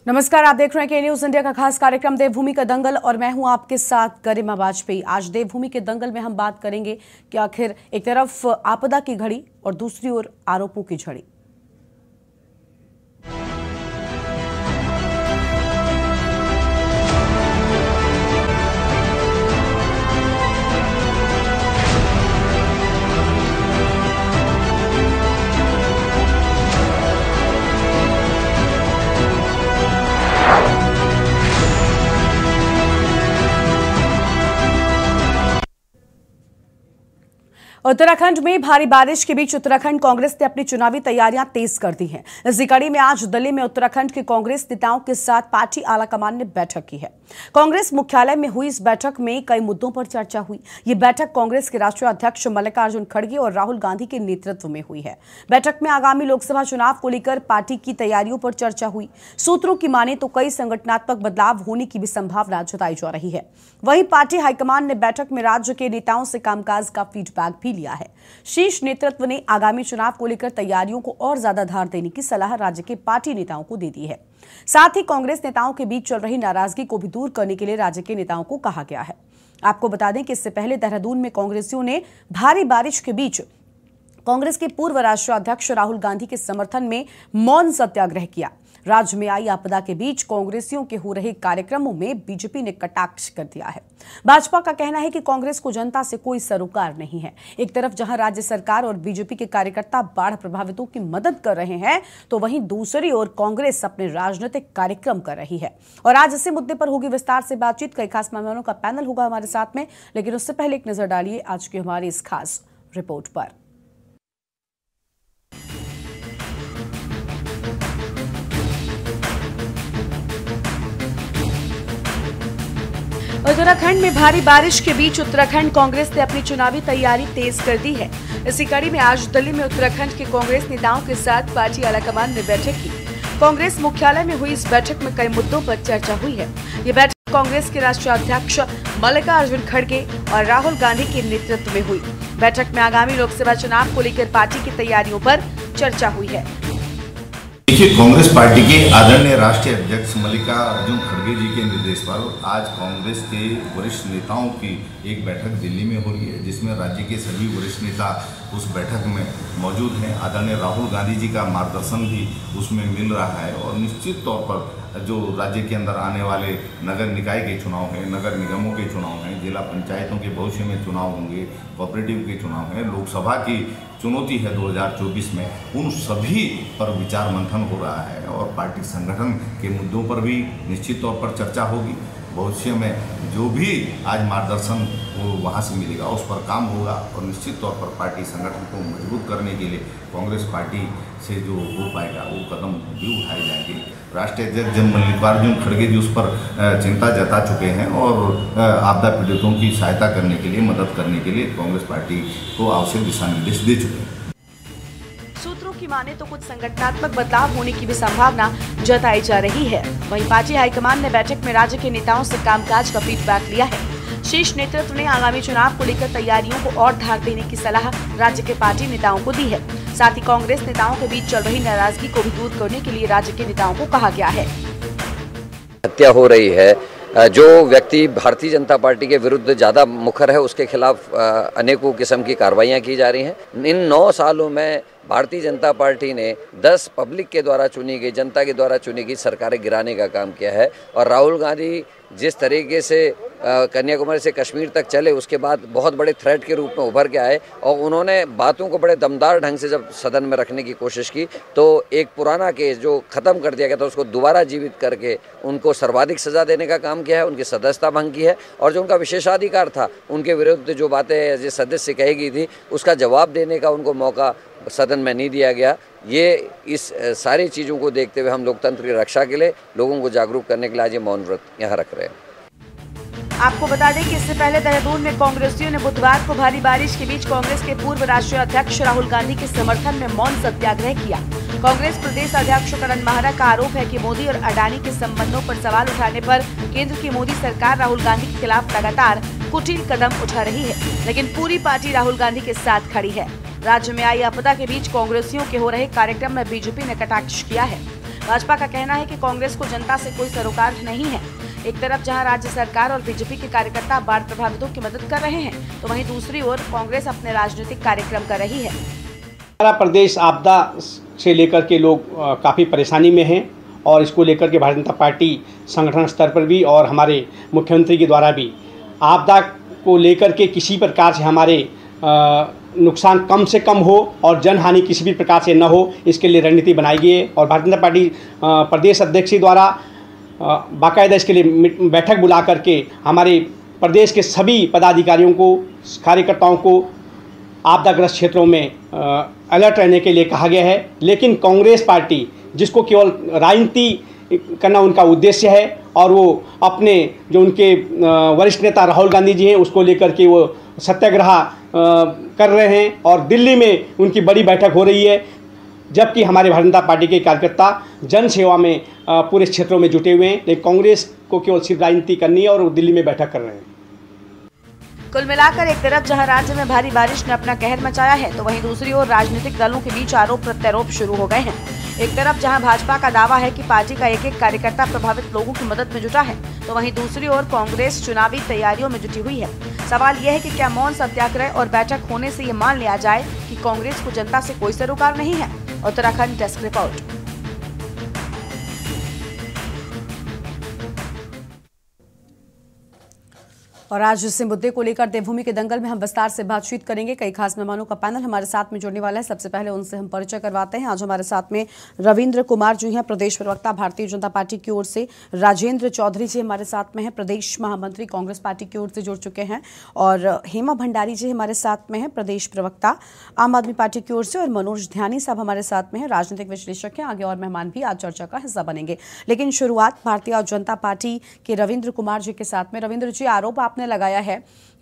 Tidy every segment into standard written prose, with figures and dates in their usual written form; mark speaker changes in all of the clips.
Speaker 1: नमस्कार, आप देख रहे हैं के न्यूज इंडिया का खास कार्यक्रम देवभूमि का दंगल और मैं हूं आपके साथ गरिमा वाजपेयी। आज देवभूमि के दंगल में हम बात करेंगे कि आखिर एक तरफ आपदा की घड़ी और दूसरी ओर आरोपों की झड़ी। उत्तराखंड में भारी बारिश के बीच उत्तराखंड कांग्रेस ने अपनी चुनावी तैयारियां तेज कर दी हैं। इसी कड़ी में आज दिल्ली में उत्तराखंड के कांग्रेस नेताओं के साथ पार्टी आलाकमान ने बैठक की है। कांग्रेस मुख्यालय में हुई इस बैठक में कई मुद्दों पर चर्चा हुई। ये बैठक कांग्रेस के राष्ट्रीय अध्यक्ष मल्लिकार्जुन खड़गे और राहुल गांधी के नेतृत्व में हुई है। बैठक में आगामी लोकसभा चुनाव को लेकर पार्टी की तैयारियों पर चर्चा हुई। सूत्रों की माने तो कई संगठनात्मक बदलाव होने की भी संभावना जताई जा रही है। वहीं पार्टी हाईकमान ने बैठक में राज्य के नेताओं से कामकाज का फीडबैक भी लिया है। शीर्ष नेतृत्व ने आगामी चुनाव को लेकर तैयारियों को और ज्यादा धार देने की सलाह राज्य के पार्टी नेताओं को दे दी है। साथ ही कांग्रेस नेताओं के बीच चल रही नाराजगी को भी दूर करने के लिए राज्य के नेताओं को कहा गया है। आपको बता दें कि इससे पहले देहरादून में कांग्रेसियों ने भारी बारिश के बीच कांग्रेस के पूर्व राष्ट्रीय अध्यक्ष राहुल गांधी के समर्थन में मौन सत्याग्रह किया। राज्य में आई आपदा के बीच कांग्रेसियों के हो रहे कार्यक्रमों में बीजेपी ने कटाक्ष कर दिया है। भाजपा का कहना है कि कांग्रेस को जनता से कोई सरोकार नहीं है। एक तरफ जहां राज्य सरकार और बीजेपी के कार्यकर्ता बाढ़ प्रभावितों की मदद कर रहे हैं, तो वहीं दूसरी ओर कांग्रेस अपने राजनीतिक कार्यक्रम कर रही है। और आज इसी मुद्दे पर होगी विस्तार से बातचीत। कई खास मेहमानों का पैनल होगा हमारे साथ में, लेकिन उससे पहले एक नजर डालिए आज की हमारी इस खास रिपोर्ट पर। उत्तराखंड में भारी बारिश के बीच उत्तराखंड कांग्रेस ने अपनी चुनावी तैयारी तेज कर दी है। इसी कड़ी में आज दिल्ली में उत्तराखंड के कांग्रेस नेताओं के साथ पार्टी आलाकमान ने बैठक की। कांग्रेस मुख्यालय में हुई इस बैठक में कई मुद्दों पर चर्चा हुई है। ये बैठक कांग्रेस के राष्ट्रीय अध्यक्ष मल्लिकार्जुन खड़गे और राहुल गांधी के नेतृत्व में हुई। बैठक में आगामी लोकसभा चुनाव को लेकर पार्टी की तैयारियों पर चर्चा हुई है।
Speaker 2: देखिए, कांग्रेस पार्टी के आदरणीय राष्ट्रीय अध्यक्ष मल्लिकार्जुन खड़गे जी के निर्देश पर आज कांग्रेस के वरिष्ठ नेताओं की एक बैठक दिल्ली में हो रही है, जिसमें राज्य के सभी वरिष्ठ नेता उस बैठक में मौजूद हैं। आदरणीय राहुल गांधी जी का मार्गदर्शन भी उसमें मिल रहा है और निश्चित तौर पर जो राज्य के अंदर आने वाले नगर निकाय के चुनाव हैं, नगर निगमों के चुनाव हैं, जिला पंचायतों के भविष्य में चुनाव होंगे, कोऑपरेटिव के चुनाव हैं, लोकसभा की चुनौती है 2024 में, उन सभी पर विचार मंथन हो रहा है और पार्टी संगठन के मुद्दों पर भी निश्चित तौर पर चर्चा होगी। भविष्य में जो भी आज मार्गदर्शन वो वहाँ से मिलेगा उस पर काम होगा और निश्चित तौर पर पार्टी संगठन को मजबूत करने के लिए कांग्रेस पार्टी से जो हो पाएगा वो कदम भी उठाए जाएंगे। राष्ट्रीय अध्यक्ष मल्लिकार्जुन खड़गे जी उस पर चिंता जता चुके हैं और आपदा पीड़ितों की सहायता करने के लिए, मदद करने के लिए कांग्रेस पार्टी को आवश्यक दिशा निर्देश दे चुके हैं।
Speaker 1: सूत्रों की माने तो कुछ संगठनात्मक बदलाव होने की भी संभावना जताई जा रही है। वहीं पार्टी हाईकमान ने बैठक में राज्य के नेताओं से कामकाज का फीडबैक लिया है। शीर्ष नेतृत्व ने आगामी चुनाव को लेकर तैयारियों को और धार देने की सलाह राज्य के पार्टी नेताओं को दी है। साथ ही कांग्रेस नेताओं के बीच चल रही नाराजगी को भी दूर करने के लिए राज्य के नेताओं को कहा गया है।
Speaker 3: हत्या हो रही है, जो व्यक्ति भारतीय जनता पार्टी के विरुद्ध ज़्यादा मुखर है उसके खिलाफ अनेकों किस्म की कार्रवाइयाँ की जा रही हैं। इन 9 सालों में भारतीय जनता पार्टी ने 10 पब्लिक के द्वारा चुनी गई, जनता के द्वारा चुनी गई सरकारें गिराने का काम किया है। और राहुल गांधी जिस तरीके से कन्याकुमारी से कश्मीर तक चले, उसके बाद बहुत बड़े थ्रेट के रूप में उभर के आए और उन्होंने बातों को बड़े दमदार ढंग से जब सदन में रखने की कोशिश की तो एक पुराना केस जो ख़त्म कर दिया गया था उसको दोबारा जीवित करके उनको सर्वाधिक सज़ा देने का काम किया है, उनकी सदस्यता भंग की है और जो उनका विशेषाधिकार था, उनके विरुद्ध जो बातें जिस सदस्य कही गई थी उसका जवाब देने का उनको मौका सदन में नहीं दिया गया। ये इस सारी चीज़ों को देखते हुए हम लोकतंत्र की रक्षा के लिए लोगों को जागरूक करने के लिए आज ये मौन व्रत यहाँ रख रहे हैं।
Speaker 1: आपको बता दें कि इससे पहले देहरादून में कांग्रेसियों ने बुधवार को भारी बारिश के बीच कांग्रेस के पूर्व राष्ट्रीय अध्यक्ष राहुल गांधी के समर्थन में मौन सत्याग्रह किया। कांग्रेस प्रदेश अध्यक्ष करण माहरा का आरोप है कि मोदी और अडानी के संबंधों पर सवाल उठाने पर केंद्र की मोदी सरकार राहुल गांधी के खिलाफ लगातार कुटिल कदम उठा रही है, लेकिन पूरी पार्टी राहुल गांधी के साथ खड़ी है। राज्य में आई आपदा के बीच कांग्रेसियों के हो रहे कार्यक्रम में बीजेपी ने कटाक्ष किया है। भाजपा का कहना है कि कांग्रेस को जनता से कोई सरोकार नहीं है। एक तरफ जहां राज्य सरकार और बीजेपी के कार्यकर्ता बाढ़ प्रभावितों की मदद कर रहे हैं, तो वहीं दूसरी ओर कांग्रेस अपने राजनीतिक कार्यक्रम कर रही है।
Speaker 4: हमारा प्रदेश आपदा से लेकर के लोग काफ़ी परेशानी में हैं और इसको लेकर के भारतीय जनता पार्टी संगठन स्तर पर भी और हमारे मुख्यमंत्री के द्वारा भी आपदा को लेकर के किसी प्रकार से हमारे नुकसान कम से कम हो और जनहानि किसी भी प्रकार से न हो, इसके लिए रणनीति बनाई गई है। और भारतीय जनता पार्टी प्रदेश अध्यक्ष द्वारा बाकायदा इसके लिए बैठक बुला करके हमारे प्रदेश के सभी पदाधिकारियों को, कार्यकर्ताओं को आपदाग्रस्त क्षेत्रों में अलर्ट रहने के लिए कहा गया है। लेकिन कांग्रेस पार्टी, जिसको केवल राजनीति करना उनका उद्देश्य है और वो अपने जो उनके वरिष्ठ नेता राहुल गांधी जी हैं उसको लेकर के वो सत्याग्रह कर रहे हैं और दिल्ली में उनकी बड़ी बैठक हो रही है, जबकि हमारे भारतीय जनता पार्टी के कार्यकर्ता जन सेवा में पूरे क्षेत्रों में जुटे हुए हैं। लेकिन कांग्रेस को केवल सिर्फ राजनीति करनी है और वो दिल्ली में बैठक कर रहे हैं।
Speaker 1: कुल मिलाकर एक तरफ जहां राज्य में भारी बारिश ने अपना कहर मचाया है, तो वहीं दूसरी ओर राजनीतिक दलों के बीच आरोप प्रत्यारोप शुरू हो गए हैं। एक तरफ जहां भाजपा का दावा है कि पार्टी का एक एक कार्यकर्ता प्रभावित लोगों की मदद में जुटा है, तो वहीं दूसरी ओर कांग्रेस चुनावी तैयारियों में जुटी हुई है। सवाल यह है कि क्या मौन सत्याग्रह और बैठक होने से ये मान लिया जाए कि कांग्रेस को जनता से कोई सरोकार नहीं है। Uttarakhand desk report. और आज इस मुद्दे को लेकर देवभूमि के दंगल में हम विस्तार से बातचीत करेंगे। कई खास मेहमानों का पैनल हमारे साथ में जुड़ने वाला है। सबसे पहले उनसे हम परिचय करवाते हैं। आज हमारे साथ में रविंद्र कुमार जी हैं, प्रदेश प्रवक्ता भारतीय जनता पार्टी की ओर से। राजेंद्र चौधरी जी हमारे साथ में हैं, प्रदेश महामंत्री कांग्रेस पार्टी की ओर से जुड़ चुके हैं। और हेमा भंडारी जी हमारे साथ में हैं, प्रदेश प्रवक्ता आम आदमी पार्टी की ओर से। और मनोज ध्यानी साहब हमारे साथ में हैं, राजनीतिक विश्लेषक हैं। आगे और मेहमान भी आज चर्चा का हिस्सा बनेंगे। लेकिन शुरुआत भारतीय जनता पार्टी के रविंद्र कुमार जी के साथ में। रविंद्र जी, आरोप आपने लगाया है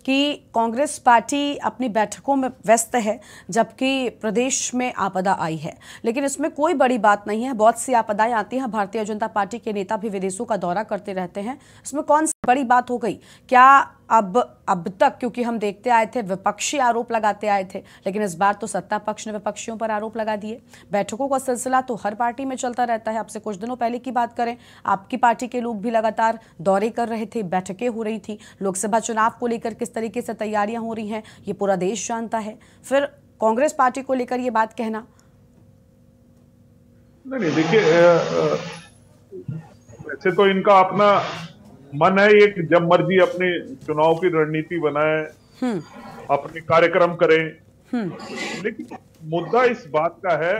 Speaker 1: कि कांग्रेस पार्टी अपनी बैठकों में व्यस्त है, जबकि प्रदेश में आपदा आई है। लेकिन इसमें कोई बड़ी बात नहीं है, बहुत सी आपदाएं आती हैं। भारतीय जनता पार्टी के नेता भी विदेशों का दौरा करते रहते हैं। इसमें कौन सी बड़ी बात हो गई? क्या अब तक, क्योंकि हम देखते आए थे विपक्षी आरोप लगाते आए थे, लेकिन इस बार तो सत्ता पक्ष ने विपक्षियों पर आरोप लगा दिए। बैठकों का सिलसिला तो हर पार्टी में चलता रहता है। आपसे कुछ दिनों पहले की बात करें, आपकी पार्टी के लोग भी लगातार दौरे कर रहे थे, बैठकें हो रही थी। लोकसभा चुनाव को लेकर किस तरीके से तैयारियां हो रही हैं ये पूरा देश जानता है। फिर कांग्रेस पार्टी को लेकर ये बात कहना।
Speaker 5: नहीं, देखिए, वैसे तो इनका अपना मन है, एक जब मर्जी अपने चुनाव की रणनीति बनाए, अपने कार्यक्रम करें। लेकिन मुद्दा इस बात का है,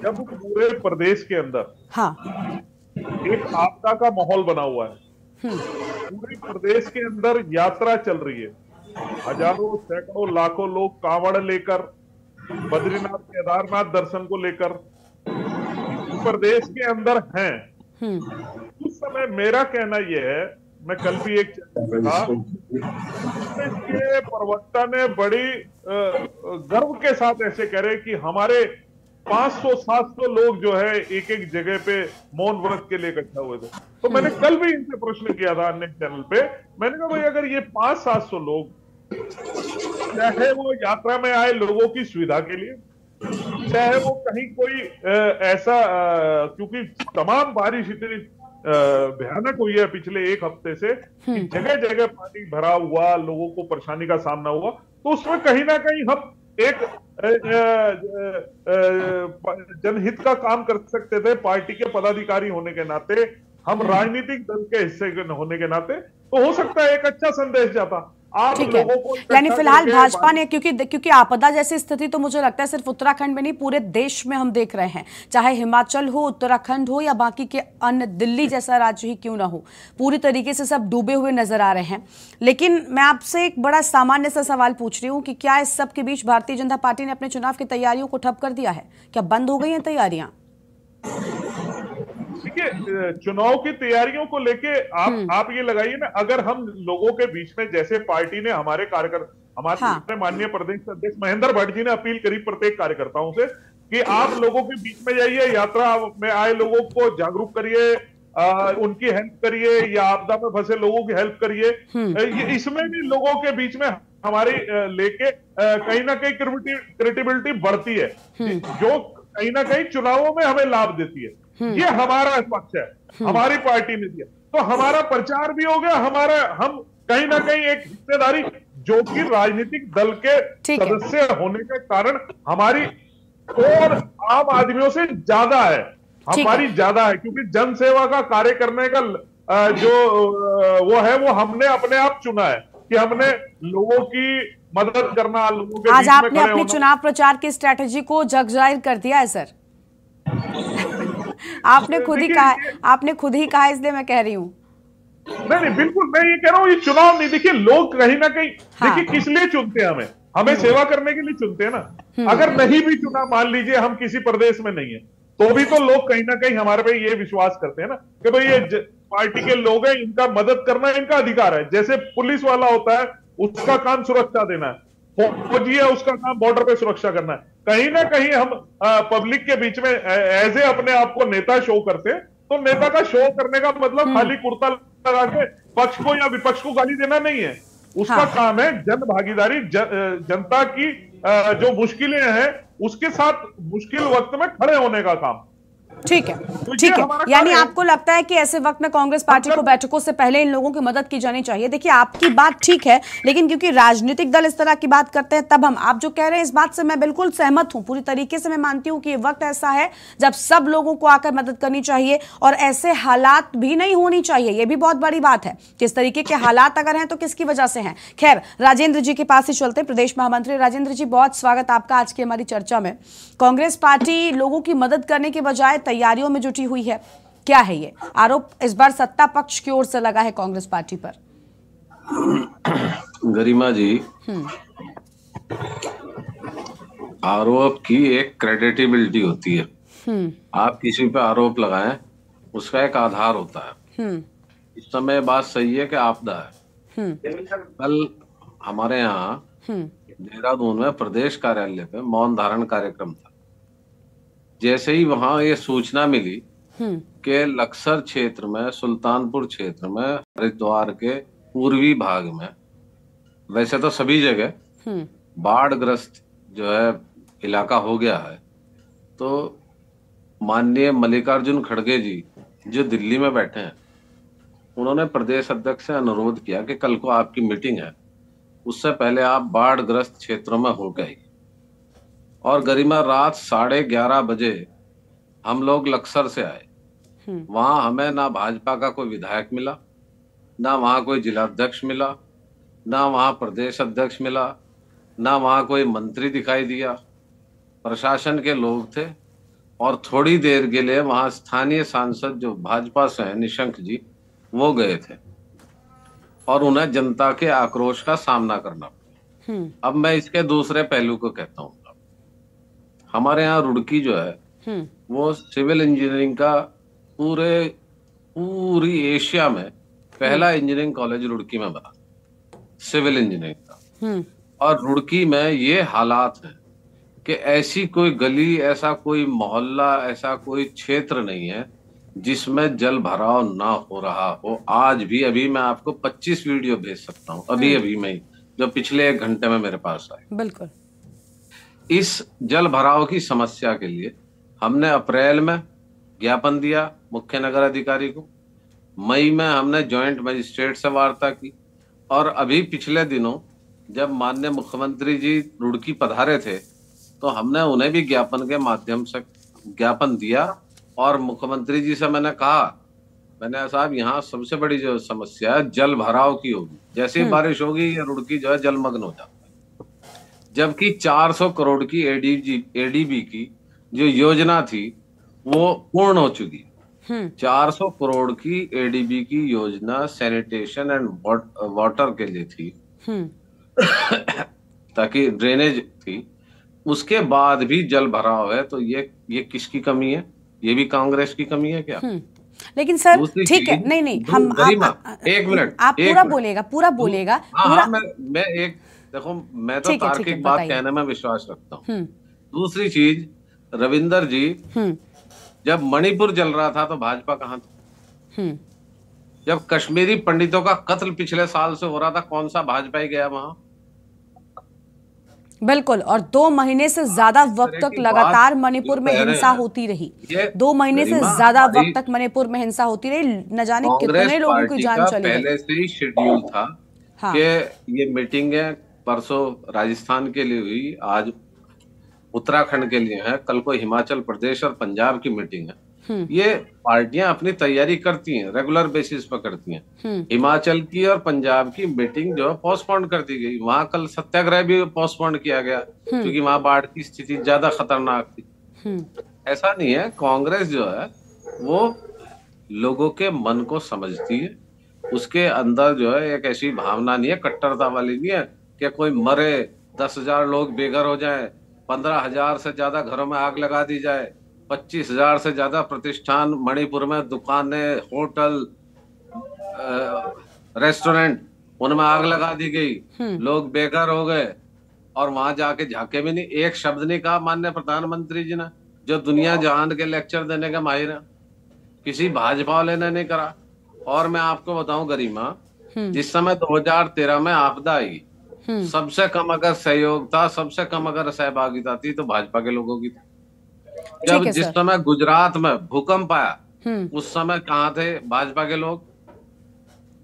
Speaker 5: जब पूरे प्रदेश के अंदर एक आपदा का माहौल बना हुआ है, पूरे प्रदेश के अंदर यात्रा चल रही है, हजारों सैकड़ों लाखों लोग कांवड़ लेकर बद्रीनाथ केदारनाथ दर्शन को लेकर प्रदेश के अंदर हैं। उस समय मेरा कहना यह है, मैं कल भी एक चर्चा में था, इसके प्रवक्ता ने बड़ी गर्व के साथ ऐसे कह रहे कि हमारे 500-700 लोग जो है एक एक जगह पे मौन व्रत के लिए इकट्ठा हुए थे। तो मैंने कल भी इनसे प्रश्न किया था अन्य चैनल पे, मैंने कहा भाई अगर ये 500-700 लोग, चाहे वो यात्रा में आए लोगों की सुविधा के लिए, चाहे वो कहीं कोई ऐसा, क्योंकि तमाम बारिश इतनी भयानक हुई है पिछले एक हफ्ते से, जगह जगह पानी भरा हुआ, लोगों को परेशानी का सामना हुआ, तो उसमें कहीं ना कहीं हम एक जनहित का काम कर सकते थे। पार्टी के पदाधिकारी होने के नाते, हम राजनीतिक दल के हिस्से होने के नाते, तो हो सकता है एक अच्छा संदेश जाता।
Speaker 1: ठीक है, यानी फिलहाल भाजपा ने, क्योंकि आपदा जैसी स्थिति तो मुझे लगता है सिर्फ उत्तराखंड में नहीं पूरे देश में हम देख रहे हैं, चाहे हिमाचल हो, उत्तराखंड हो या बाकी के अन्य, दिल्ली जैसा राज्य ही क्यों ना हो, पूरी तरीके से सब डूबे हुए नजर आ रहे हैं। लेकिन मैं आपसे एक बड़ा सामान्य सा सवाल पूछ रही हूँ कि क्या इस सब के बीच भारतीय जनता पार्टी ने अपने चुनाव की तैयारियों को ठप कर दिया है? क्या बंद हो गई हैं तैयारियां?
Speaker 5: देखिए, चुनाव की तैयारियों को लेके आप ये लगाइए ना, अगर हम लोगों के बीच में, जैसे पार्टी ने हमारे कार्यकर्ता, हमारे माननीय प्रदेश अध्यक्ष महेंद्र भट्ट जी ने अपील करी प्रत्येक कार्यकर्ताओं से कि आप लोगों के बीच में जाइए, यात्रा में आए लोगों को जागरूक करिए, उनकी हेल्प करिए, या आपदा में फंसे लोगों की हेल्प करिए। इसमें भी लोगों के बीच में हमारी लेके कहीं ना कहीं क्रेडिबिलिटी बढ़ती है। जो कहीं ना कहीं चुनावों में हमें लाभ देती है। ये हमारा पक्ष है, हमारी पार्टी ने दिया, तो हमारा प्रचार भी हो गया, हम कहीं ना कहीं एक हिस्सेदारी, जो कि राजनीतिक दल के सदस्य होने के कारण हमारी और आम आदमियों से ज्यादा है, हमारी ज्यादा है, क्योंकि जन सेवा का कार्य करने का जो वो है वो हमने अपने आप चुना है कि हमने लोगों की मदद करना, लोगों के
Speaker 1: आज आपने अपने चुनाव प्रचार की स्ट्रेटेजी को जग जाहिर कर दिया है सर। आपने खुद ही कहा, इसलिए मैं कह रही हूँ।
Speaker 5: नहीं, बिल्कुल मैं ये कह रहा हूँ, ये चुनाव नहीं, देखिए लोग कहीं ना कहीं देखिए किस लिए चुनते हैं, हमें सेवा करने के लिए चुनते हैं ना। अगर नहीं भी चुना, मान लीजिए हम किसी प्रदेश में नहीं है, तो भी तो लोग कहीं ना कहीं हमारे पे ये विश्वास करते हैं ना कि भाई ये पार्टी के लोग हैं, इनका मदद करना इनका अधिकार है। जैसे पुलिस वाला होता है, उसका काम सुरक्षा देना है, फौजी है, उसका काम बॉर्डर पे सुरक्षा करना है। कहीं ना कहीं हम पब्लिक के बीच में ऐसे अपने आप को नेता शो करते हैं, तो नेता का शो करने का मतलब खाली कुर्ता लगा के पक्ष को या विपक्ष को गाली देना नहीं है। उसका काम है जन भागीदारी, जनता की जो मुश्किलें हैं उसके साथ मुश्किल वक्त में खड़े होने का काम।
Speaker 1: ठीक है, ठीक है। यानी आपको लगता है कि ऐसे वक्त में कांग्रेस पार्टी को बैठकों से पहले इन लोगों की मदद की जानी चाहिए। देखिए आपकी बात ठीक है, लेकिन क्योंकि राजनीतिक दल इस तरह की बात करते हैं, तब आप जो कह रहे हैं इस बात से मैं बिल्कुल सहमत हूं, पूरी तरीके से मैं मानती हूं कि ये वक्त ऐसा है जब सब लोगों को आकर मदद करनी चाहिए, और ऐसे हालात भी नहीं होनी चाहिए। ये भी बहुत बड़ी बात है, किस तरीके के हालात अगर हैं तो किसकी वजह से हैं। खैर, राजेंद्र जी के पास ही चलते हैं, प्रदेश महामंत्री राजेंद्र जी, बहुत स्वागत आपका आज की हमारी चर्चा में। कांग्रेस पार्टी लोगों की मदद करने के बजाय तैयारियों में जुटी हुई है, क्या है ये आरोप इस बार सत्ता पक्ष की ओर से लगा है कांग्रेस पार्टी पर?
Speaker 6: गरिमा जी, आरोप की एक क्रेडिटेबिलिटी होती है। आप किसी पे आरोप लगाएं, उसका एक आधार होता है। इस समय बात सही है कि आपदा है। कल हमारे यहाँ देहरादून में प्रदेश कार्यालय पे मौन धारण कार्यक्रम था। जैसे ही वहां ये सूचना मिली कि लक्सर क्षेत्र में, सुल्तानपुर क्षेत्र में, हरिद्वार के पूर्वी भाग में, वैसे तो सभी जगह बाढ़ग्रस्त जो है इलाका हो गया है, तो माननीय मल्लिकार्जुन खड़गे जी जो दिल्ली में बैठे हैं, उन्होंने प्रदेश अध्यक्ष से अनुरोध किया कि कल को आपकी मीटिंग है, उससे पहले आप बाढ़ग्रस्त क्षेत्रों में हो गए। और गरिमा, रात 11:30 बजे हम लोग लक्सर से आए। वहां हमें ना भाजपा का कोई विधायक मिला, ना वहां कोई जिलाध्यक्ष मिला, ना वहां प्रदेश अध्यक्ष मिला, ना वहां कोई मंत्री दिखाई दिया। प्रशासन के लोग थे, और थोड़ी देर के लिए वहां स्थानीय सांसद जो भाजपा से हैं, निशंक जी, वो गए थे, और उन्हें जनता के आक्रोश का सामना करना पड़ा। अब मैं इसके दूसरे पहलू को कहता हूँ। हमारे यहाँ रुड़की जो है वो सिविल इंजीनियरिंग का पूरी एशिया में पहला इंजीनियरिंग कॉलेज रुड़की में बना, सिविल इंजीनियरिंग का। और रुड़की में ये हालात है कि ऐसी कोई गली, ऐसा कोई मोहल्ला, ऐसा कोई क्षेत्र नहीं है जिसमें जल भराव ना हो रहा हो। आज भी, अभी मैं आपको 25 वीडियो भेज सकता हूँ, अभी में ही, जो पिछले 1 घंटे में मेरे पास आए।
Speaker 1: बिल्कुल।
Speaker 6: इस जल भराव की समस्या के लिए हमने अप्रैल में ज्ञापन दिया मुख्य नगर अधिकारी को, मई में हमने जॉइंट मजिस्ट्रेट से वार्ता की, और अभी पिछले दिनों जब माननीय मुख्यमंत्री जी रुड़की पधारे थे, तो हमने उन्हें भी ज्ञापन के माध्यम से ज्ञापन दिया। और मुख्यमंत्री जी से मैंने कहा, मैंने साहब यहाँ सबसे बड़ी जो समस्या है जल भराव की होगी, जैसे ही बारिश होगी ये रुड़की जो है जलमग्न हो जाता है। जबकि 400 करोड़ की एडीबी की जो योजना थी वो पूर्ण हो चुकी है। 400 करोड़ की एडीबी की योजना सैनिटेशन एंड वाटर के लिए थी, ताकि ड्रेनेज थी। उसके बाद भी जल भराव है, तो ये किसकी कमी है? ये भी कांग्रेस की कमी है क्या?
Speaker 1: लेकिन सर ठीक है, नहीं हम
Speaker 6: एक मिनट,
Speaker 1: आप पूरा बोलेगा।
Speaker 6: हाँ, मैं एक देखो, मैं तो तार्किक बात कहने में विश्वास रखता हूँ। दूसरी चीज, रविंदर जी, जब मणिपुर जल रहा था तो भाजपा कहाँ था? जब कश्मीरी पंडितों का कत्ल पिछले साल से हो रहा था, कौन सा भाजपा ही गया वहां?
Speaker 1: बिल्कुल, और 2 महीने से ज्यादा वक्त तक लगातार मणिपुर में हिंसा होती रही। 2 महीने से ज्यादा वक्त तक मणिपुर में हिंसा होती रही, न जाने कितने लोगों की जान चली गई।
Speaker 6: पहले से ही शेड्यूल था कि ये मीटिंग है, परसों राजस्थान के लिए हुई, आज उत्तराखंड के लिए है, कल को हिमाचल प्रदेश और पंजाब की मीटिंग है। ये पार्टियां अपनी तैयारी करती हैं, रेगुलर बेसिस पर करती हैं। हिमाचल की और पंजाब की मीटिंग जो है पोस्टपोन कर दी गई। वहां कल सत्याग्रह भी पोस्टपोन किया गया क्योंकि वहां बाढ़ की स्थिति ज्यादा खतरनाक थी। ऐसा नहीं है, कांग्रेस जो है वो लोगों के मन को समझती है। उसके अंदर जो है एक ऐसी भावना नहीं है, कट्टरता वाली नहीं है कि कोई मरे, 10,000 लोग बेघर हो जाए, 15,000 से ज्यादा घरों में आग लगा दी जाए, 25,000 से ज्यादा प्रतिष्ठान मणिपुर में, दुकानें, होटल, रेस्टोरेंट, उनमें आग लगा दी गई, लोग बेघर हो गए और वहां जाके झांके भी नहीं। एक शब्द नहीं कहा माननीय प्रधानमंत्री जी ने, जो दुनिया जहान के लेक्चर देने के माहिर है, किसी भाजपा वाले ने नहीं करा। और मैं आपको बताऊं गरिमा, जिस समय 2013 में आपदा आई, सबसे कम अगर सहयोग था, सबसे कम अगर सहभागिता थी तो भाजपा के लोगों की थी। जब जिस समय गुजरात में भूकंप आया, उस समय कहाँ थे भाजपा के लोग?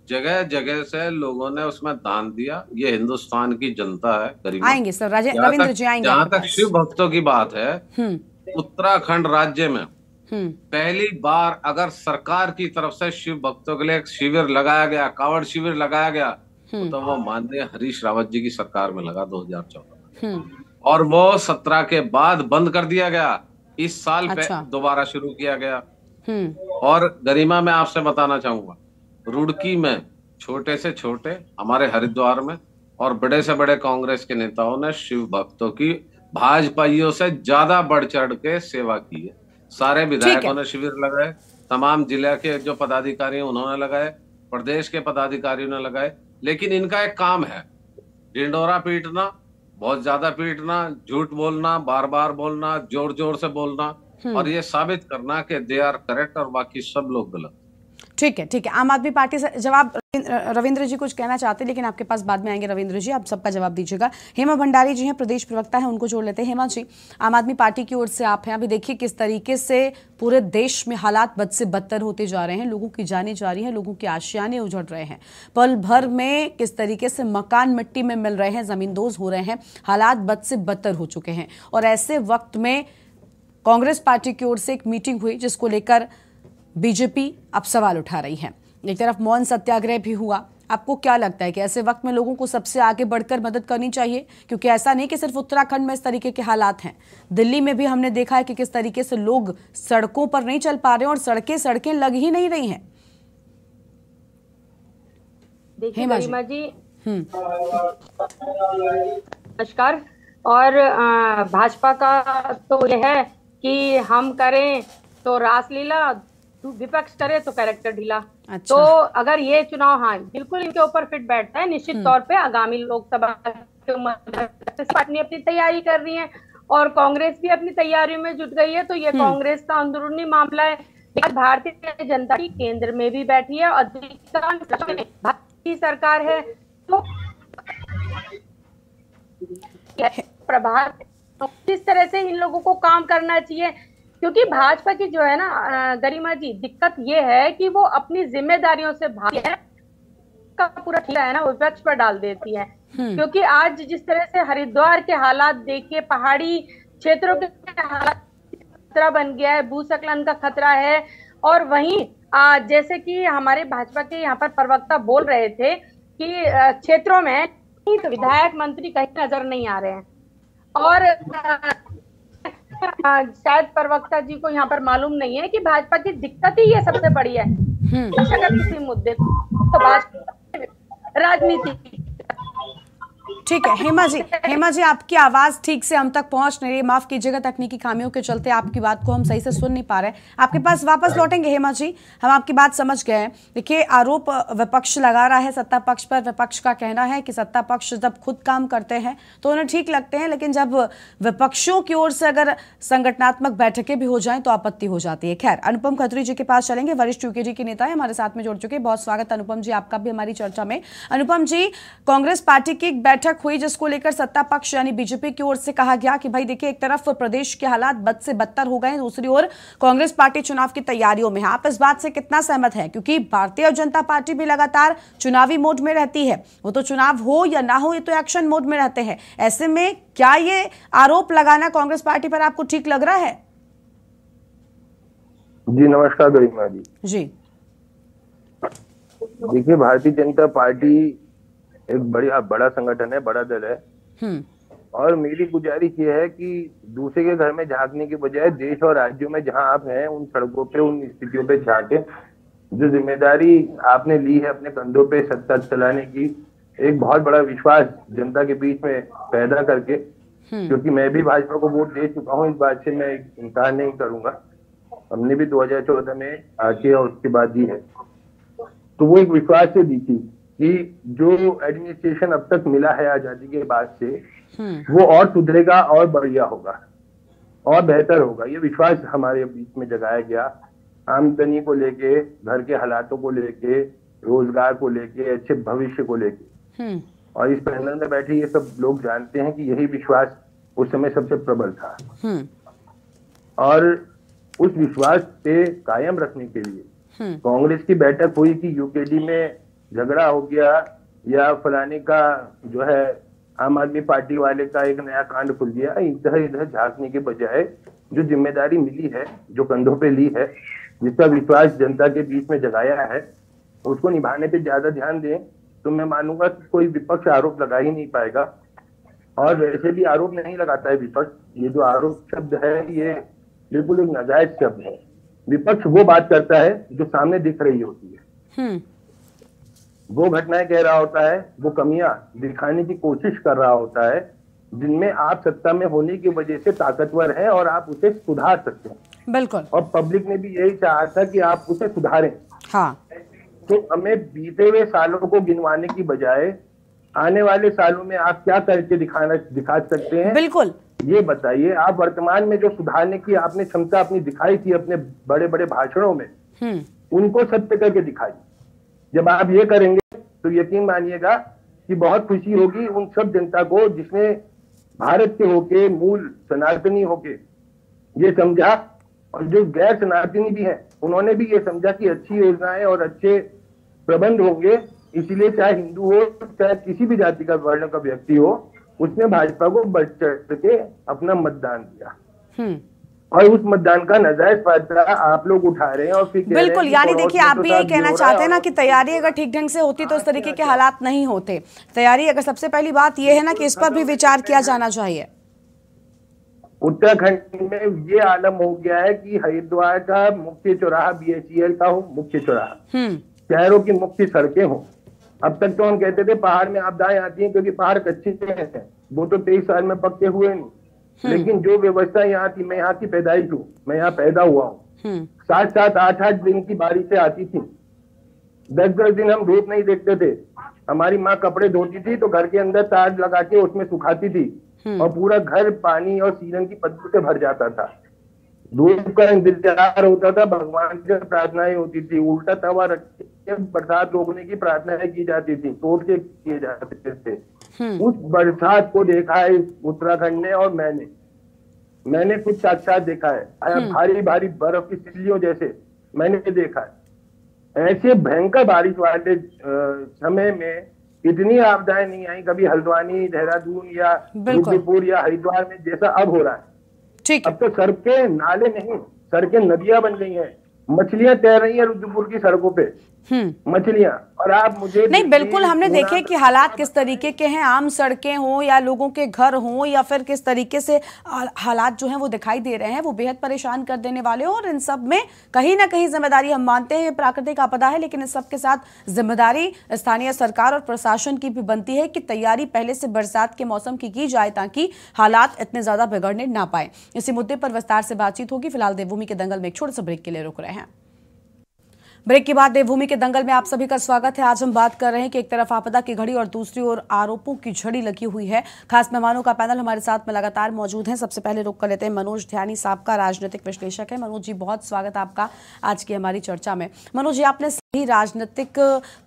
Speaker 6: जगह जगह से लोगों ने उसमें दान दिया। ये हिंदुस्तान की जनता है गरिमा।
Speaker 1: आएंगे सर, रविंद्र जी आएंगे।
Speaker 6: जहाँ तक शिव भक्तों की बात है, उत्तराखंड राज्य में पहली बार अगर सरकार की तरफ से शिव भक्तों के लिए एक शिविर लगाया गया, कांवड़ शिविर लगाया गया, तो वो माननीय हरीश रावत जी की सरकार में लगा 2014 में, और वो 17 के बाद बंद कर दिया गया। इस साल पे दोबारा शुरू किया गया। और गरिमा, मैं आपसे बताना चाहूंगा, रुड़की में छोटे से छोटे, हमारे हरिद्वार में, और बड़े से बड़े कांग्रेस के नेताओं ने शिव भक्तों की भाजपाइयों से ज्यादा बढ़ चढ़ के सेवा की है। सारे विधायकों ने शिविर लगाए, तमाम जिले के जो पदाधिकारी हैं उन्होंने लगाए, प्रदेश के पदाधिकारियों ने लगाए। लेकिन इनका एक काम है, ढिंडोरा पीटना, बहुत ज्यादा पीटना, झूठ बोलना, बार बार बोलना, जोर जोर से बोलना, और ये साबित करना कि दे आर करेक्ट और बाकी सब लोग गलत।
Speaker 1: ठीक है, ठीक है। आम आदमी पार्टी से जवाब रविंद्र जी कुछ कहना चाहते हैं, लेकिन आपके पास बाद में आएंगे। रविंद्र जी, आप सबका जवाब दीजिएगा। हेमा भंडारी जी हैं, प्रदेश प्रवक्ता हैं, उनको जोड़ लेते हैं। हेमा जी, आम आदमी पार्टी की ओर से आप हैं, अभी देखिए किस तरीके से पूरे देश में हालात बद से बदतर होते जा रहे हैं, लोगों की जानें जा रही हैं, लोगों के आशियाने उजड़ रहे हैं, पल भर में किस तरीके से मकान मिट्टी में मिल रहे हैं, जमींदोज हो रहे हैं, हालात बद से बदतर हो चुके हैं। और ऐसे वक्त में कांग्रेस पार्टी की ओर से एक मीटिंग हुई जिसको लेकर बीजेपी अब सवाल उठा रही है। एक तरफ मौन सत्याग्रह भी हुआ। आपको क्या लगता है कि ऐसे वक्त में लोगों को सबसे आगे बढ़कर मदद करनी चाहिए? क्योंकि ऐसा नहीं कि सिर्फ उत्तराखंड में इस तरीके के हालात हैं, दिल्ली में भी हमने देखा है कि किस तरीके से लोग सड़कों पर नहीं चल पा रहे हैं और सड़कें लग ही नहीं रही हैं।
Speaker 7: देखिए गरिमा जी, नमस्कार। और भाजपा का तो यह है कि हम करें तो रासलीला, विपक्ष करे तो कैरेक्टर ढीला। तो अगर ये चुनाव, हाँ बिल्कुल इनके ऊपर फिट बैठता है, निश्चित तौर पे आगामी लोकसभा पार्टी अपनी तैयारी कर रही है और कांग्रेस भी अपनी तैयारी में जुट गई है। तो ये कांग्रेस का अंदरूनी मामला है। भारतीय जनता की केंद्र में भी बैठी है, अधिकांश भारतीय सरकार है, तो प्रभाव किस तरह से इन लोगों को काम करना चाहिए। क्योंकि भाजपा की जो है ना गरिमा जी, दिक्कत ये है कि वो अपनी जिम्मेदारियों से भाग का पूरा है ना विपक्ष पर डाल देती है। क्योंकि आज जिस तरह से हरिद्वार के हालात देखिए, पहाड़ी क्षेत्रों के हालात खतरा बन गया है, भूस्खलन का खतरा है। और वहीं जैसे कि हमारे भाजपा के यहाँ पर प्रवक्ता बोल रहे थे कि क्षेत्रों में तो विधायक मंत्री कहीं नजर नहीं आ रहे हैं। और शायद प्रवक्ता जी को यहाँ पर मालूम नहीं है कि भाजपा की दिक्कत ही ये सबसे बड़ी है। अगर किसी मुद्दे तो भाजपा राजनीति।
Speaker 1: ठीक है हेमा जी आपकी आवाज ठीक से हम तक पहुंच नहीं रही, माफ कीजिएगा, तकनीकी खामियों के चलते आपकी बात को हम सही से सुन नहीं पा रहे। आपके पास वापस लौटेंगे हेमा जी, हम आपकी बात समझ गए हैं। देखिए, आरोप विपक्ष लगा रहा है सत्ता पक्ष पर। विपक्ष का कहना है कि सत्ता पक्ष जब खुद काम करते हैं तो उन्हें ठीक लगते हैं, लेकिन जब विपक्षों की ओर से अगर संगठनात्मक बैठकें भी हो जाएं तो आपत्ति हो जाती है। खैर, अनुपम खत्री जी के पास चलेंगे, वरिष्ठ यूकेजी के नेता है, हमारे साथ में जुड़ चुके हैं। बहुत स्वागत अनुपम जी आपका भी हमारी चर्चा में। अनुपम जी, कांग्रेस पार्टी की एक बैठक बैठक हुई जिसको लेकर सत्ता पक्ष यानी बीजेपी की ओर से कहा गया कि भाई देखिए, एक तरफ प्रदेश के हालात बद से बदतर हो गए हैं, दूसरी ओर कांग्रेस पार्टी चुनाव की तैयारियों में है। आप इस बात से कितना सहमत हैं? क्योंकि भारतीय जनता पार्टी भी लगातार चुनावी मोड में रहती है, वो तो चुनाव हो या ना हो, ये तो एक्शन मोड में रहते हैं। ऐसे में क्या ये आरोप लगाना कांग्रेस पार्टी पर आपको ठीक लग रहा है?
Speaker 8: जी नमस्कार गरिमा
Speaker 1: जी।
Speaker 8: देखिए, भारतीय जनता पार्टी एक बड़ा संगठन है, बड़ा दल है, और मेरी गुजारिश ये है कि दूसरे के घर में झांकने के बजाय देश और राज्यों में जहां आप हैं उन सड़कों पे, उन स्थितियों पे झांके। जो जिम्मेदारी आपने ली है अपने कंधों पे सत्ता चलाने की, एक बहुत बड़ा विश्वास जनता के बीच में पैदा करके, क्योंकि मैं भी भाजपा को वोट दे चुका हूँ, इस बात से मैं इनकार नहीं करूंगा। हमने भी 2014 में आके और उसके बाद दी है, तो वो एक विश्वास से दी थी कि जो एडमिनिस्ट्रेशन अब तक मिला है आजादी के बाद से, वो और सुधरेगा और बढ़िया होगा और बेहतर होगा। ये विश्वास हमारे बीच में जगाया गया, आमदनी को लेके, घर के हालातों को लेके, रोजगार को लेके, अच्छे भविष्य को लेके। और इस पैनल में बैठे ये सब लोग जानते हैं कि यही विश्वास उस समय सबसे प्रबल था, और उस विश्वास पे कायम रखने के लिए कांग्रेस की बैठक हुई कि यूकेडी में झगड़ा हो गया या फलाने का जो है आम आदमी पार्टी वाले का एक नया कांड खुल गया, इधर इधर झांकने के बजाय जो जिम्मेदारी मिली है, जो कंधों पे ली है, जिसका विश्वास जनता के बीच में जगाया है, उसको निभाने पे ज्यादा ध्यान दें, तो मैं मानूंगा कि कोई विपक्ष आरोप लगा ही नहीं पाएगा। और वैसे भी आरोप नहीं लगाता है विपक्ष। ये जो आरोप शब्द है ये बिल्कुल एक नाजायज शब्द है। विपक्ष वो बात करता है जो सामने दिख रही होती है, वो घटनाएं कह रहा होता है, वो कमियां दिखाने की कोशिश कर रहा होता है जिनमें आप सत्ता में होने की वजह से ताकतवर हैं और आप उसे सुधार सकते हैं।
Speaker 1: बिल्कुल।
Speaker 8: और पब्लिक ने भी यही चाहा था कि आप उसे सुधारें।
Speaker 1: हाँ।
Speaker 8: तो हमें बीते हुए सालों को गिनवाने की बजाय आने वाले सालों में आप क्या करके दिखा सकते हैं,
Speaker 1: बिल्कुल
Speaker 8: ये बताइए। आप वर्तमान में जो सुधारने की आपने क्षमता अपनी दिखाई थी अपने बड़े बड़े भाषणों में, उनको सत्य करके दिखाइए। जब आप ये करेंगे तो यकीन मानिएगा कि बहुत खुशी होगी उन सब जनता को जिसने भारत के होके, मूल सनातनी होके ये समझा, और जो गैर सनातनी भी हैं उन्होंने भी ये समझा कि अच्छी योजनाएं और अच्छे प्रबंध होंगे, इसीलिए चाहे हिंदू हो चाहे किसी भी जाति का वर्ण का व्यक्ति हो, उसने भाजपा को बढ़ चढ़ के अपना मतदान दिया। और उस मतदान का नाजायज फायदा आप लोग उठा रहे हैं। और फिर
Speaker 1: बिल्कुल, यानी देखिए, आप भी यही कहना चाहते हैं ना कि तैयारी अगर ठीक ढंग से होती तो इस तरीके के हालात नहीं होते। तैयारी अगर सबसे पहली बात यह है ना कि इस पर भी विचार किया जाना चाहिए।
Speaker 8: उत्तराखंड में ये आलम हो गया है कि हरिद्वार का मुख्य चौराहा BHEL का हो, मुख्य चौराहा, शहरों की मुख्य सड़कें हो। अब तक तो हम कहते थे पहाड़ में आपदाएं आती हैं क्योंकि पहाड़ कच्चे हैं, वो तो 23 साल में पक्के हुए नहीं। लेकिन जो व्यवस्था यहाँ थी, मैं यहाँ की पैदाइश हूँ, मैं यहाँ पैदा हुआ हूँ, 7-7, 8-8 दिन की बारिशें आती थी, 10-10 दिन हम धूप नहीं देखते थे। हमारी माँ कपड़े धोती थी तो घर के अंदर तार लगा के उसमें सुखाती थी, और पूरा घर पानी और सीलन की बदबू से भर जाता था। धूप का इंतजार होता था, भगवान से प्रार्थनाएं होती थी, उल्टा तवा रख के बरसात रोकने की प्रार्थनाएं की जाती थी, तोड़ के किए जाते थे। उस बरसात को देखा है उत्तराखंड ने, और मैंने कुछ साक्षात देखा है। भारी भारी बर्फ की सिल्लियों जैसे मैंने देखा है। ऐसे भयंकर बारिश वाले समय में इतनी आपदाएं नहीं आई कभी हल्द्वानी, देहरादून या रुद्रपुर या हरिद्वार में जैसा अब हो रहा है।
Speaker 1: ठीक।
Speaker 8: अब तो सड़कें नाले नहीं, सड़कें नदियां बन गई हैं, मछलियां तैर रही हैं रुद्रपुर की सड़कों पे, मछलियां। और आप मुझे
Speaker 1: नहीं, बिल्कुल हमने देखे कि हालात किस तरीके के हैं, आम सड़कें हों या लोगों के घर हों या फिर किस तरीके से हालात जो हैं वो दिखाई दे रहे हैं, वो बेहद परेशान कर देने वाले हो। और इन सब में कहीं ना कहीं जिम्मेदारी, हम मानते हैं प्राकृतिक आपदा है, लेकिन इस सब के साथ जिम्मेदारी स्थानीय सरकार और प्रशासन की भी बनती है कि तैयारी पहले से बरसात के मौसम की जाए ताकि हालात इतने ज्यादा बिगड़ने ना पाए। इसी मुद्दे पर विस्तार से बातचीत होगी। फिलहाल देवभूमि के दंगल में एक छोटे से ब्रेक के लिए रुक रहे हैं। ब्रेक के बाद देवभूमि के दंगल में आप सभी का स्वागत है। आज हम बात कर रहे हैं कि एक तरफ आपदा की घड़ी और दूसरी ओर आरोपों की झड़ी लगी हुई है। खास मेहमानों का पैनल हमारे साथ में लगातार मौजूद है। सबसे पहले रुक कर लेते हैं मनोज ध्यानी साहब का, राजनीतिक विश्लेषक है। मनोज जी, बहुत स्वागत आपका आज की हमारी चर्चा में। मनोज जी, आपने राजनीतिक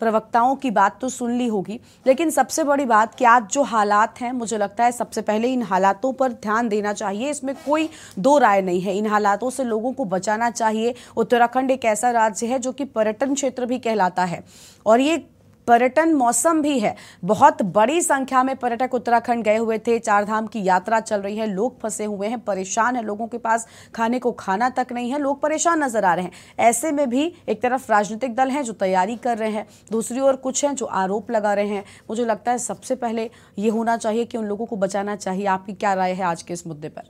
Speaker 1: प्रवक्ताओं की बात तो सुन ली होगी, लेकिन सबसे बड़ी बात कि आज जो हालात हैं, मुझे लगता है सबसे पहले इन हालातों पर ध्यान देना चाहिए। इसमें कोई दो राय नहीं है। इन हालातों से लोगों को बचाना चाहिए। उत्तराखंड एक ऐसा राज्य है जो कि पर्यटन क्षेत्र भी कहलाता है और ये पर्यटन मौसम भी है। बहुत बड़ी संख्या में पर्यटक उत्तराखंड गए हुए थे। चारधाम की यात्रा चल रही है, लोग फंसे हुए हैं, परेशान हैं, लोगों के पास खाने को खाना तक नहीं है, लोग परेशान नजर आ रहे हैं। ऐसे में भी एक तरफ राजनीतिक दल हैं जो तैयारी कर रहे हैं, दूसरी ओर कुछ हैं जो आरोप लगा रहे हैं। मुझे लगता है सबसे पहले ये होना चाहिए कि उन लोगों को बचाना चाहिए। आपकी क्या राय है आज के इस मुद्दे पर?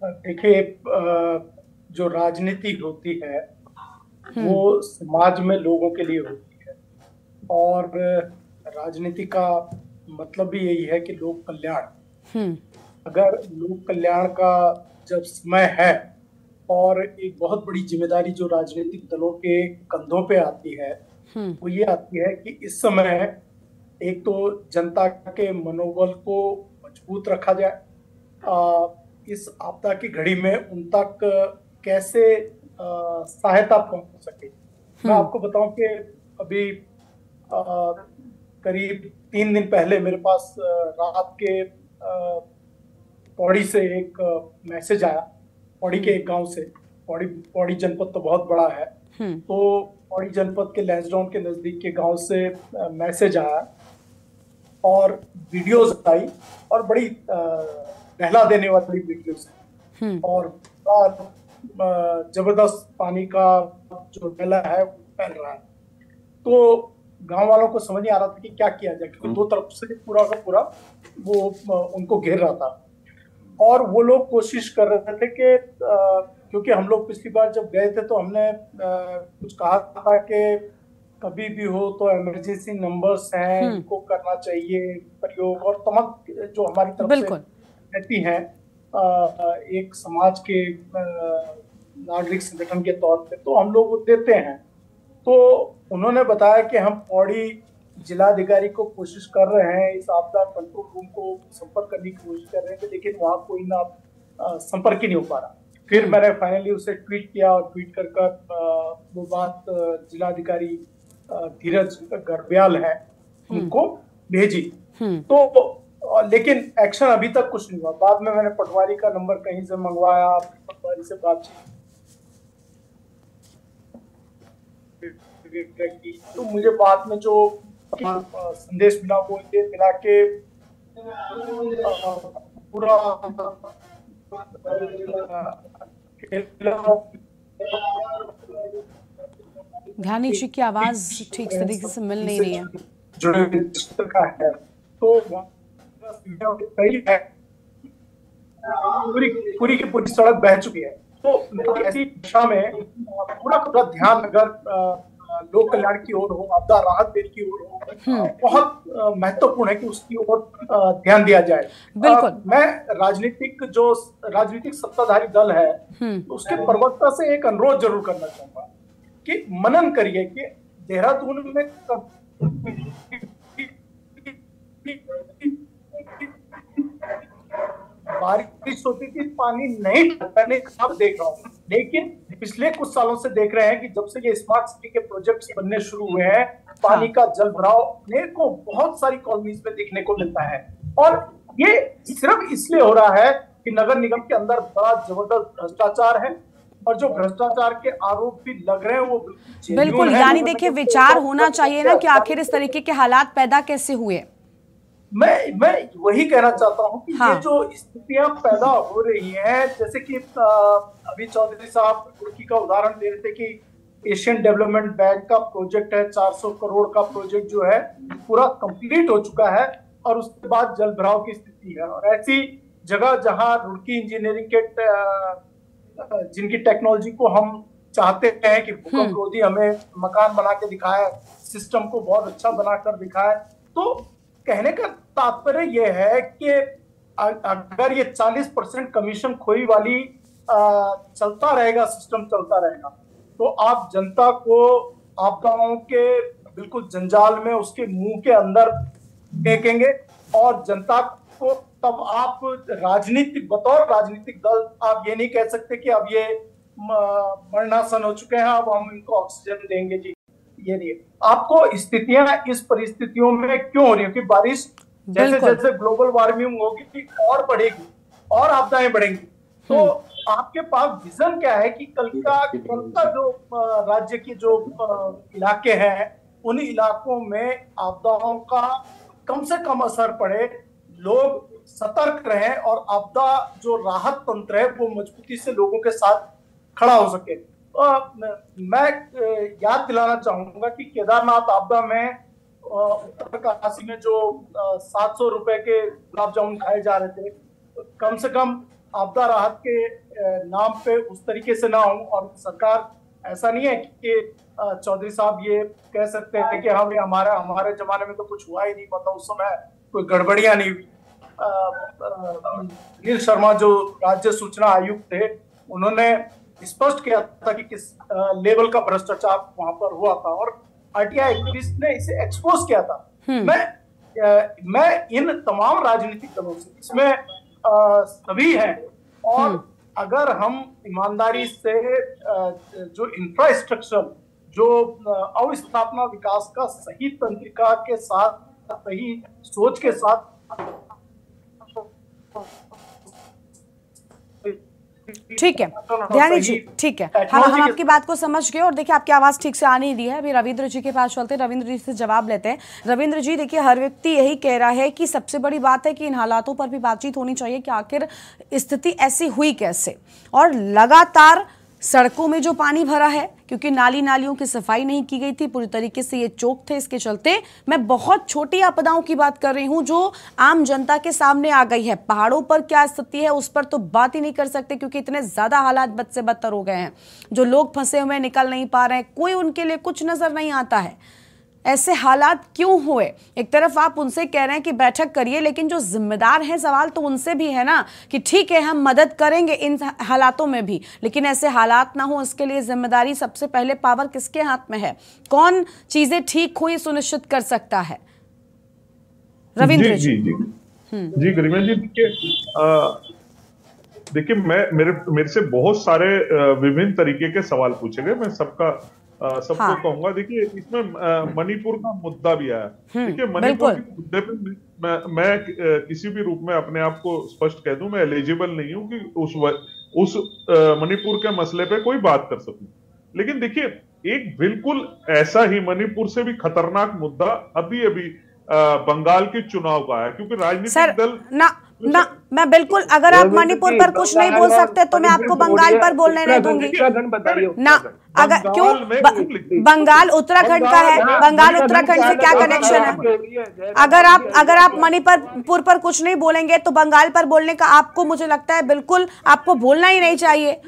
Speaker 9: देखिए, जो राजनीति होती है वो समाज में लोगों के लिए होती है और राजनीति का मतलब भी यही है कि लोक कल्याण। अगर लोक कल्याण का जब समय है और एक बहुत बड़ी जिम्मेदारी जो राजनीतिक दलों के कंधों पे आती है वो ये आती है कि इस समय एक तो जनता के मनोबल को मजबूत रखा जाए, इस आपदा की घड़ी में उन तक कैसे सहायता पहुंच सके। मैं आपको बताऊं कि अभी करीब 3 दिन पहले मेरे पास रात के पौड़ी से एक मैसेज आया, पौड़ी के एक गांव से। पौड़ी जनपद तो बहुत बड़ा है, तो पौड़ी जनपद के लैंसडाउन के नजदीक के गांव से मैसेज आया और वीडियोस आई और बड़ी दहला देने वाली वीडियोस है और जबरदस्त पानी का जो दहला है वो फैल रहा है। तो गांव वालों को समझ नहीं आ रहा था कि क्या किया जाए, क्योंकि दो तरफ से पूरा का पूरा वो उनको घेर रहा था और वो लोग कोशिश कर रहे थे कि क्योंकि हम लोग पिछली बार जब गए थे तो हमने कुछ कहा था कि कभी भी हो तो इमरजेंसी नंबर्स हैं, इनको करना चाहिए प्रयोग, और तमाम जो हमारी तरफ से रहती हैं एक समाज के नागरिक संगठन के तौर पे, तो हम लोग देते हैं। तो उन्होंने बताया कि हम पौड़ी जिलाधिकारी को कोशिश कर रहे हैं, इस आपदा कंट्रोल रूम को संपर्क करने की कोशिश कर रहे हैं, लेकिन वहाँ कोई ना संपर्क ही नहीं हो पा रहा। फिर मैंने फाइनली उसे ट्वीट किया और ट्वीट कर वो बात जिलाधिकारी धीरज गर्ब्याल है उनको भेजी। तो लेकिन एक्शन अभी तक कुछ नहीं हुआ। बाद में मैंने पटवारी का नंबर कहीं से मंगवाया, पटवारी से बातचीत की, तो मुझे बाद में जो संदेश मिला वो ये मिला के पूरा
Speaker 1: घानी जी की आवाज ठीक तरीके से मिल नहीं रही है।
Speaker 9: जो है तो सही है, पूरी की पूरी सड़क बह चुकी है। तो ऐसी दिशा में पूरा ध्यान अगर लोक कल्याण की ओर हो, आपदा राहत देने की ओर हो, बहुत महत्वपूर्ण है कि उसकी ओर ध्यान दिया जाए।
Speaker 1: बिल्कुल।
Speaker 9: मैं राजनीतिक सत्ताधारी दल है तो उसके प्रवक्ता से एक अनुरोध जरूर करना चाहूंगा कि मनन करिए कि देहरादून में बारिश होती थी, पानी नहीं, मैंने अब देख रहा हूँ, लेकिन पिछले कुछ सालों से देख रहे हैं कि जब से ये स्मार्ट सिटी के प्रोजेक्ट्स बनने शुरू हुए हैं, पानी का जल भराव को बहुत सारी कॉलोनीज में देखने को मिलता है। और ये सिर्फ इसलिए हो रहा है कि नगर निगम के अंदर बड़ा जबरदस्त भ्रष्टाचार है और जो भ्रष्टाचार के आरोप भी लग रहे हैं वो
Speaker 1: बिल्कुल, यानी देखिए विचार होना चाहिए ना कि आखिर इस तरीके के हालात पैदा कैसे हुए।
Speaker 9: मैं वही कहना चाहता हूँ कि ये जो स्थितियां पैदा हो रही हैं, जैसे कि अभी चौधरी साहब रुड़की का उदाहरण दे रहे थे कि एशियन डेवलपमेंट बैंक का प्रोजेक्ट है, 400 करोड़ का प्रोजेक्ट जो है पूरा कंप्लीट हो चुका है और उसके बाद जल भराव की स्थिति है। और ऐसी जगह जहां रुड़की इंजीनियरिंग के जिनकी टेक्नोलॉजी को हम चाहते हैं कि भूकंप रोधी हमें मकान बना के दिखाए, सिस्टम को बहुत अच्छा बनाकर दिखाए, तो कहने का तात्पर्य यह है कि अगर ये 40% कमीशन खोई वाली चलता रहेगा, सिस्टम चलता रहेगा, तो आप जनता को आपदाओं के बिल्कुल जंजाल में उसके मुंह के अंदर फेंकेंगे और जनता को तब आप बतौर राजनीतिक दल आप ये नहीं कह सकते कि अब ये मरणासन हो चुके हैं, अब हम इनको ऑक्सीजन देंगे। जी ये नहीं है। आपको स्थितियां इस परिस्थितियों में क्यों हो रही है कि बारिश जैसे जैसे ग्लोबल वार्मिंग होगी और बढ़ेगी और आपदाएं बढ़ेंगी, तो आपके पास विजन क्या है कि कल का जो राज्य के जो इलाके हैं उन इलाकों में आपदाओं का कम से कम असर पड़े, लोग सतर्क रहें और आपदा जो राहत तंत्र है वो मजबूती से लोगों के साथ खड़ा हो सके। मैं याद दिलाना चाहूंगा कि केदारनाथ आपदा में उत्तरकाशी में जो 700 रुपए के गुलाब जामुन खाए जा रहे थे, कम से कम आपदा राहत के नाम पे उस तरीके से ना हो। और सरकार ऐसा नहीं है कि चौधरी साहब ये कह सकते हैं कि हम हमारे जमाने में तो कुछ हुआ ही नहीं, मतलब उस समय कोई गड़बड़ियां नहीं हुई। नील शर्मा जो राज्य सूचना आयुक्त थे, उन्होंने स्पष्ट किया था कि किस लेवल का भ्रष्टाचार वहां पर हुआ था और आरटीआई एक्टिविस्ट ने इसे एक्सपोज किया था। मैं इन तमाम राजनीतिक दलों से, इसमें सभी हैं, और अगर हम ईमानदारी से जो इंफ्रास्ट्रक्चर, जो अवस्थापना विकास का सही तंत्रिका के साथ, सही सोच के साथ
Speaker 1: ठीक है ध्यानी जी, ठीक है, हम आपकी बात को समझ गए। और देखिए आपकी आवाज ठीक से आ नहीं रही है, अभी रविंद्र जी के पास चलते हैं, रविंद्र जी से जवाब लेते हैं। रविंद्र जी देखिए, हर व्यक्ति यही कह रहा है कि सबसे बड़ी बात है कि इन हालातों पर भी बातचीत होनी चाहिए कि आखिर स्थिति ऐसी हुई कैसे, और लगातार सड़कों में जो पानी भरा है क्योंकि नालियों की सफाई नहीं की गई थी, पूरी तरीके से ये चोक थे, इसके चलते मैं बहुत छोटी आपदाओं की बात कर रही हूं जो आम जनता के सामने आ गई है। पहाड़ों पर क्या स्थिति है उस पर तो बात ही नहीं कर सकते क्योंकि इतने ज्यादा हालात बद से बदतर हो गए हैं। जो लोग फंसे हुए निकल नहीं पा रहे हैं, कोई उनके लिए कुछ नजर नहीं आता है। ऐसे हालात क्यों हुए? एक तरफ आप उनसे कह रहे हैं कि बैठक करिए, लेकिन जो जिम्मेदार हैं सवाल तो उनसे भी है ना कि ठीक है हम मदद करेंगे इन हालातों में भी, लेकिन ऐसे हालात ना हो इसके लिए जिम्मेदारी सबसे पहले पावर किसके हाथ में है? कौन चीजें ठीक हुई सुनिश्चित कर सकता है? रविंद्र जी।
Speaker 5: जी गरिमा जी, देखिए मेरे से बहुत सारे विभिन्न तरीके के सवाल पूछे गए, मैं सबको कहूंगा। देखिए इसमें मणिपुर का मुद्दा भी आया। देखिए मणिपुर के मुद्दे पे मैं किसी भी रूप में अपने आप को स्पष्ट कह दूं, मैं एलिजिबल नहीं हूं कि उस मणिपुर के मसले पे कोई बात कर सकूं। लेकिन देखिए एक बिल्कुल ऐसा ही मणिपुर से भी खतरनाक मुद्दा अभी बंगाल के चुनाव का है, क्योंकि राजनीतिक दल
Speaker 1: ना मैं बिल्कुल, अगर आप मणिपुर पर कुछ नहीं बोल सकते तो मैं आपको बंगाल पर बोलने नहीं दूंगी ना। अगर क्यों बंगाल उत्तराखंड का है, बंगाल उत्तराखंड से क्या कनेक्शन है? अगर आप मणिपुर पर कुछ नहीं बोलेंगे तो बंगाल पर बोलने का आपको, मुझे लगता है बिल्कुल आपको बोलना ही नहीं चाहिए।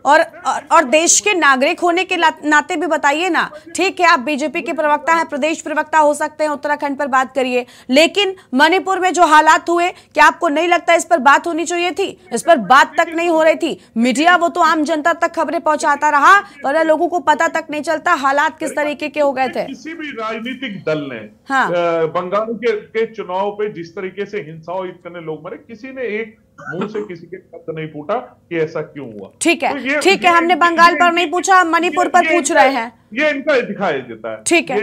Speaker 1: और देश के नागरिक होने के नाते भी बताइए ना। ठीक है आप बीजेपी के प्रवक्ता हैं, प्रदेश प्रवक्ता हो सकते हैं, उत्तराखंड पर बात करिए, लेकिन मणिपुर में जो हालात हुए क्या आपको नहीं लगता इस पर बात होनी चाहिए थी? इस पर बात तक नहीं हो रही थी। मीडिया वो तो आम जनता तक खबरें पहुंचाता रहा, पर लोगों को पता तक नहीं चलता हालात किस तरीके के हो गए थे।
Speaker 5: किसी भी राजनीतिक दल ने बंगाल के चुनाव पे जिस तरीके से हिंसा हुई, इतने लोग मरे, किसी ने एक मुंह से किसी के शब्द नहीं फूटा कि ऐसा क्यों हुआ।
Speaker 1: ठीक है ठीक है, हमने बंगाल पर नहीं पूछा, मणिपुर पर पूछ रहे हैं।
Speaker 5: ये इनका दिखाई देता है।
Speaker 1: ठीक है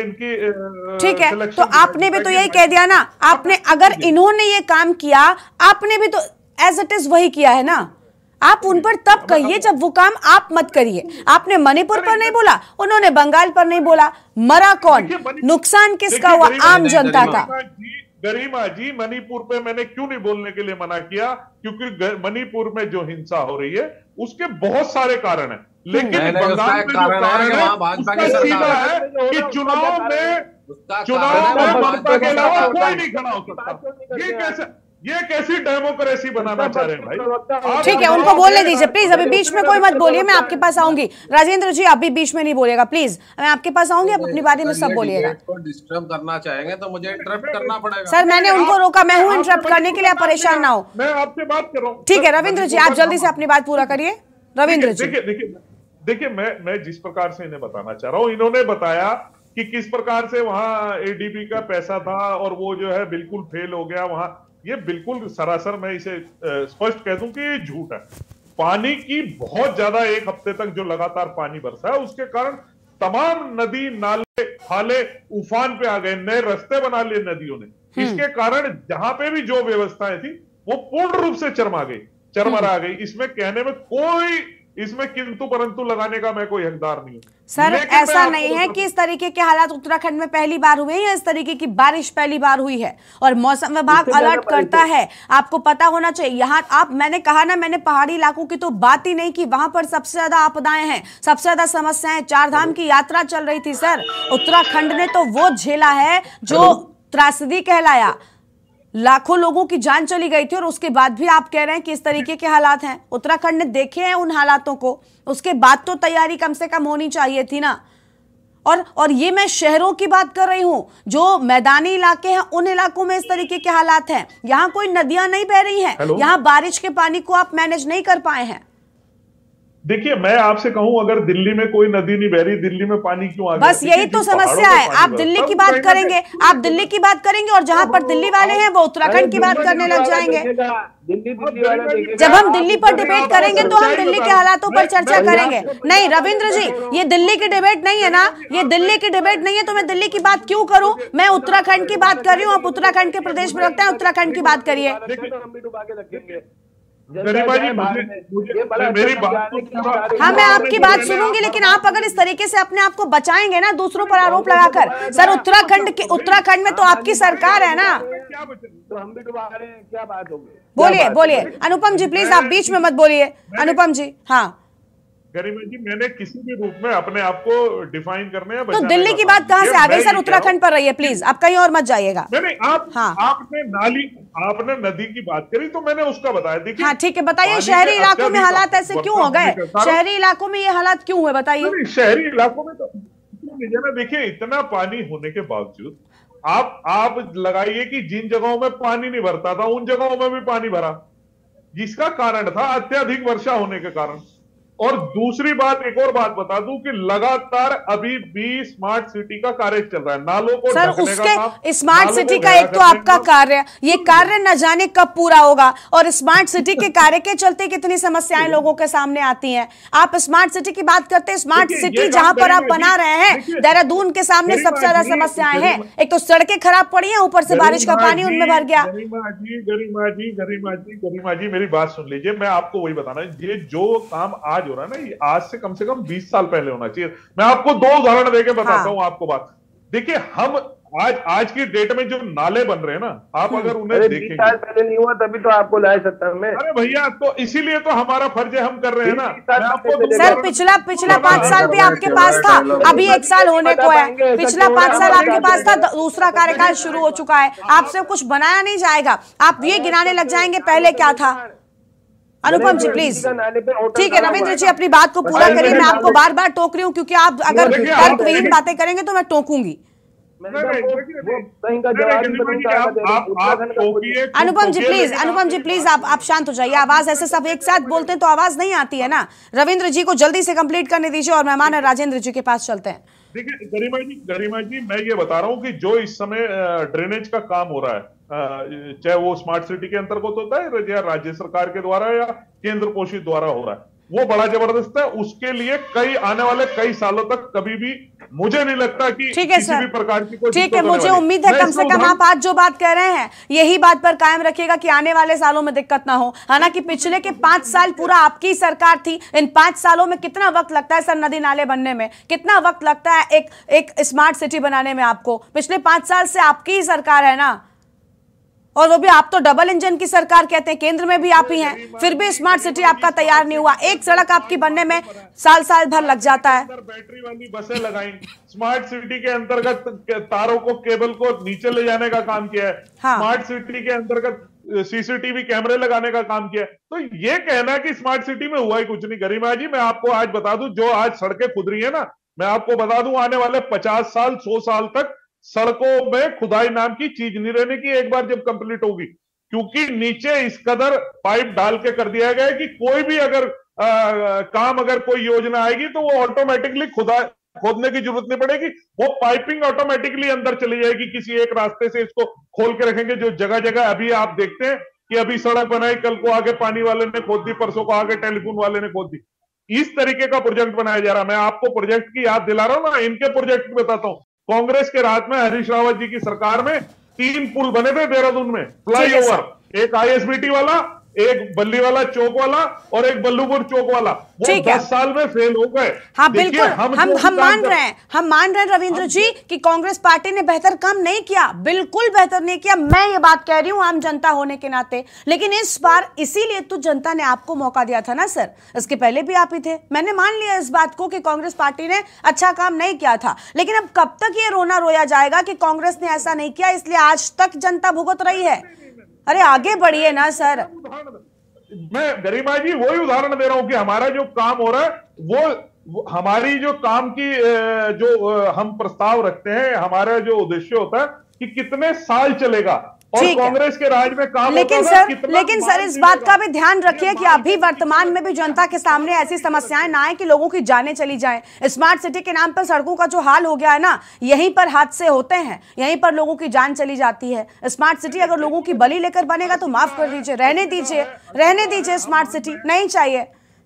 Speaker 1: ठीक है, तो आपने भी तो यही कह दिया ना। आपने, अगर इन्होंने ये काम किया, आपने भी तो एज इट इज वही किया है ना। आप उन पर तब कहिए जब वो काम आप मत करिए। आपने मणिपुर पर नहीं बोला, उन्होंने बंगाल पर नहीं बोला। मरा कौन? नुकसान किसका हुआ? आम जनता का।
Speaker 5: गरिमा जी, मणिपुर पे मैंने क्यों नहीं बोलने के लिए मना किया? क्योंकि मणिपुर में जो हिंसा हो रही है उसके बहुत सारे कारण हैं, लेकिन बंगाल में जो कारण है उसका सीधा है कि चुनाव में भाजपा के अलावा कोई नहीं खड़ा हो सकता। ये कैसी डेमोक्रेसी बनाना चाह रहे हैं भाई?
Speaker 1: ठीक है, उनको बोलने दीजिए प्लीज, अभी बीच में कोई मत बोलिए। मैं आपके पास आऊंगी। राजेंद्र जी अभी बीच में नहीं बोलिएगा प्लीज, मैं आपके पास आऊंगी, आप अपनी बारी में सब बोलिएगा।
Speaker 6: डिस्टर्ब करना चाहेंगे तो मुझे इंटरप्ट करना पड़ेगा।
Speaker 1: सर मैंने उनको रोका, मैं हूँ इंटरप्ट करने के लिए, आप परेशान ना हो।
Speaker 5: मैं आपसे बात कर रहा हूँ।
Speaker 1: ठीक है रविंद्र जी, आप जल्दी से अपनी बात पूरा करिए। रविंद्र जी
Speaker 5: देखिए मैं जिस प्रकार से इन्हें बताना चाह रहा हूँ, इन्होंने बताया कि किस प्रकार से वहां एडीबी का पैसा था और वो जो है बिल्कुल फेल हो गया वहां। ये बिल्कुल सरासर, मैं इसे स्पष्ट कह दूं कि ये झूठ है। पानी की बहुत ज्यादा, एक हफ्ते तक जो लगातार पानी बरसा है उसके कारण तमाम नदी नाले खाले उफान पे आ गए, नए रास्ते बना लिए नदियों ने। इसके कारण जहां पे भी जो व्यवस्थाएं थी वो पूर्ण रूप से चरमरा गई। इसमें कहने में कोई इसमें किंतु परंतु लगाने का मैं कोई हकदार नहीं हूं।
Speaker 1: सर, ऐसा नहीं है कि इस तरीके के हालात उत्तराखंड में पहली बार हुए हैं या इस तरीके की बारिश पहली बार हुई है, और मौसम विभाग अलर्ट करता है, आपको पता होना चाहिए। यहाँ मैंने कहा ना, मैंने पहाड़ी इलाकों की तो बात ही नहीं की, वहां पर सबसे ज्यादा आपदाएं हैं, सबसे ज्यादा समस्याएं। 4 धाम की यात्रा चल रही थी सर, उत्तराखंड ने तो वो झेला है जो त्रासदी कहलाया, लाखों लोगों की जान चली गई थी, और उसके बाद भी आप कह रहे हैं कि इस तरीके के हालात हैं। उत्तराखंड ने देखे हैं उन हालातों को, उसके बाद तो तैयारी कम से कम होनी चाहिए थी ना। और ये मैं शहरों की बात कर रही हूं, जो मैदानी इलाके हैं उन इलाकों में इस तरीके के हालात हैं। यहां कोई नदियां नहीं बह रही हैं, यहां बारिश के पानी को आप मैनेज नहीं कर पाए हैं।
Speaker 5: देखिए, मैं आपसे कहूं, अगर दिल्ली में कोई नदी नहीं बह रही, दिल्ली में पानी क्यों आ गया?
Speaker 1: बस यही तो समस्या है। आप दिल्ली की बात करेंगे, आप दिल्ली की बात करेंगे, और जहां पर दिल्ली वाले हैं वो उत्तराखंड की बात करने लग जाएंगे। जब हम दिल्ली पर डिबेट करेंगे तो हम दिल्ली के हालातों पर चर्चा करेंगे। नहीं रविंद्र जी, ये दिल्ली की डिबेट नहीं है ना, ये दिल्ली की डिबेट नहीं है, तो मैं दिल्ली की बात क्यों करूं? मैं उत्तराखंड की बात कर रही हूँ, आप उत्तराखंड के प्रदेश प्रवक्ता हैं, उत्तराखंड की बात करिए।
Speaker 5: मेरी बात
Speaker 1: हाँ, मैं आपकी बात सुनूंगी, लेकिन आप अगर इस तरीके से अपने आप को बचाएंगे ना दूसरों पर आरोप लगाकर, सर उत्तराखंड में तो आपकी सरकार है ना,
Speaker 8: तो हम भी डुबा रहे हैं, क्या बात होगी?
Speaker 1: बोलिए अनुपम जी, प्लीज आप बीच में मत बोलिए। अनुपम जी, हाँ।
Speaker 5: गरिमा जी, मैंने किसी भी रूप में अपने आप को डिफाइन करने या
Speaker 1: तो दिल्ली की बात कहां से आ गई? सर उत्तराखंड पर रहिए प्लीज, आप कहीं और मत जाइएगा।
Speaker 5: नहीं, आपने नदी की बात करी तो मैंने उसका बताया। देखिए,
Speaker 1: हाँ ठीक है, बताइए शहरी इलाकों में हालात ऐसे क्यों हो गए? शहरी इलाकों में ये हालात क्यों हुए, बताइए।
Speaker 5: शहरी इलाकों में तो देखिए, इतना पानी होने के बावजूद आप लगाइए कि जिन जगहों में पानी नहीं भरता था उन जगहों में भी पानी भरा, जिसका कारण था अत्यधिक वर्षा होने के कारण। और दूसरी बात, एक और बात बता दूं कि लगातार अभी भी स्मार्ट सिटी का कार्य चल रहा है, नालों को
Speaker 1: सर उसके स्मार्ट सिटी का एक तो आपका कार्य, ये कार्य न जाने कब पूरा होगा, और स्मार्ट सिटी के कार्य के चलते कितनी समस्याएं लोगों के सामने आती हैं। आप स्मार्ट सिटी की बात करते हैं, स्मार्ट सिटी जहां पर आप बना रहे हैं देहरादून के सामने सबसे ज्यादा समस्याएं हैं। एक तो सड़कें खराब पड़ी हैं, ऊपर से बारिश का पानी उनमें भर गया।
Speaker 5: गरिमा जी मेरी बात सुन लीजिए, मैं आपको वही बताना है, ये जो काम आज हो रहा है ना, ये आज से कम 20 साल पहले होना चाहिए। मैं आपको 2 उदाहरण देके बताता हूं आपको बात। देखिए, हम आज की डेट में जो नाले बन रहे हैं ना, आप अगर उन्हें देखेंगे,
Speaker 8: 20 साल पहले नहीं हुआ तभी तो आपको लाए सत्ता में।
Speaker 5: अरे भैया, तो इसीलिए तो हमारा फर्ज है, हम कर रहे हैं ना।
Speaker 1: सर पिछला 5 साल भी आपके पास था, अभी 1 साल होने को है। पिछला 5 साल आपके पास था, दूसरा कार्यकाल शुरू हो चुका है, आपसे कुछ बनाया नहीं जाएगा। आप ये गिनाने लग जाएंगे पहले क्या था। अनुपम जी प्लीज, ठीक है रविंद्र जी अपनी बात को पूरा करिए। मैं आपको बार बार टोक रही हूँ, क्योंकि आप अगर तर्कविहीन बातें करेंगे तो मैं टोकूंगी। अनुपम जी प्लीज आप शांत हो जाइए। आवाज ऐसे सब एक साथ बोलते हैं तो आवाज नहीं आती है ना। रविंद्र जी को जल्दी से कंप्लीट करने दीजिए और मेहमान राजेंद्र जी के पास चलते हैं।
Speaker 5: देखिए गरिमा जी मैं ये बता रहा हूँ कि जो इस समय ड्रेनेज का काम हो रहा है, चाहे वो स्मार्ट सिटी के अंतर्गत होता है या राज्य सरकार के द्वारा या केंद्र पोषित द्वारा हो रहा है, वो बड़ा जबरदस्त है। उसके लिए आने वाले कई सालों तक कभी भी मुझे नहीं लगता कि किसी भी प्रकार की कोई
Speaker 1: ठीक है, मुझे उम्मीद है कम से कम आप आज जो बात कह रहे हैं यही बात पर कायम रखिएगा कि आने वाले सालों में दिक्कत ना हो। हालांकि पिछले के 5 साल पूरा आपकी सरकार थी। इन 5 सालों में कितना वक्त लगता है सर नदी नाले बनने में, कितना वक्त लगता है एक स्मार्ट सिटी बनाने में आपको? पिछले 5 साल से आपकी ही सरकार है ना, और वो भी आप तो डबल इंजन की सरकार कहते हैं, केंद्र में भी आप ही हैं, फिर भी स्मार्ट सिटी आपका तैयार नहीं हुआ। एक सड़क आपकी बनने में साल भर लग जाता है।
Speaker 5: बैटरी वाली बसें लगाई, स्मार्ट सिटी के अंतर्गत तारों को, केबल को नीचे ले जाने का काम किया है। हाँ। स्मार्ट सिटी के अंतर्गत सीसीटीवी कैमरे लगाने का काम किया है। तो ये कहना कि स्मार्ट सिटी में हुआ ही कुछ नहीं, गरिमा जी मैं आपको आज बता दूं, जो आज सड़कें खुद रही है ना, मैं आपको बता दूं आने वाले 50 साल 100 साल तक सड़कों में खुदाई नाम की चीज नहीं रहने की, एक बार जब कंप्लीट होगी। क्योंकि नीचे इस कदर पाइप डाल के कर दिया गया है कि कोई भी अगर काम, अगर कोई योजना आएगी तो वो ऑटोमेटिकली खोदने की जरूरत नहीं पड़ेगी, वो पाइपिंग ऑटोमेटिकली अंदर चली जाएगी। किसी एक रास्ते से इसको खोल के रखेंगे। जो जगह जगह अभी आप देखते हैं कि अभी सड़क बनाई, कल को आगे पानी वाले ने खोद दी, परसों को आगे टेलीफोन वाले ने खोद दी। इस तरीके का प्रोजेक्ट बनाया जा रहा है। मैं आपको प्रोजेक्ट की याद दिला रहा हूं ना, इनके प्रोजेक्ट बताता हूं। कांग्रेस के राज में हरीश रावत जी की सरकार में 3 पुल बने थे देहरादून में, फ्लाईओवर, एक आईएसबीटी वाला, एक बल्ली वाला चौक वाला और एक बल्लूपुर चौक वाला। वो 10 साल में फेल हो गए।
Speaker 1: हाँ बिल्कुल, हम मान रहे हैं रविंद्र जी कि कांग्रेस पार्टी ने बेहतर काम नहीं किया, बिल्कुल बेहतर नहीं किया। मैं ये बात कह रही हूं आम जनता होने के नाते, लेकिन इस बार इसीलिए तो जनता ने आपको मौका दिया था ना सर, इसके पहले भी आप ही थे। मैंने मान लिया इस बात को कि कांग्रेस पार्टी ने अच्छा काम नहीं किया था, लेकिन अब कब तक ये रोना रोया जाएगा कि कांग्रेस ने ऐसा नहीं किया इसलिए आज तक जनता भुगत रही है? अरे आगे बढ़िए ना सर।
Speaker 5: मैं गरिमा जी वही उदाहरण दे रहा हूं कि हमारा जो काम हो रहा है वो हमारी जो काम की जो हम प्रस्ताव रखते हैं, हमारा जो उद्देश्य होता है कि कितने साल चलेगा और कांग्रेस के राज में काम
Speaker 1: लेकिन सर इस बात का भी ध्यान रखिए कि अभी वर्तमान में भी जनता के सामने ऐसी समस्याएं ना आए कि लोगों की जानें चली जाएं। स्मार्ट सिटी के नाम पर सड़कों का जो हाल हो गया है ना, यहीं पर हादसे होते हैं, यहीं पर लोगों की जान चली जाती है। स्मार्ट सिटी अगर लोगों की बलि लेकर बनेगा तो माफ कर दीजिए, रहने दीजिए स्मार्ट सिटी नहीं चाहिए।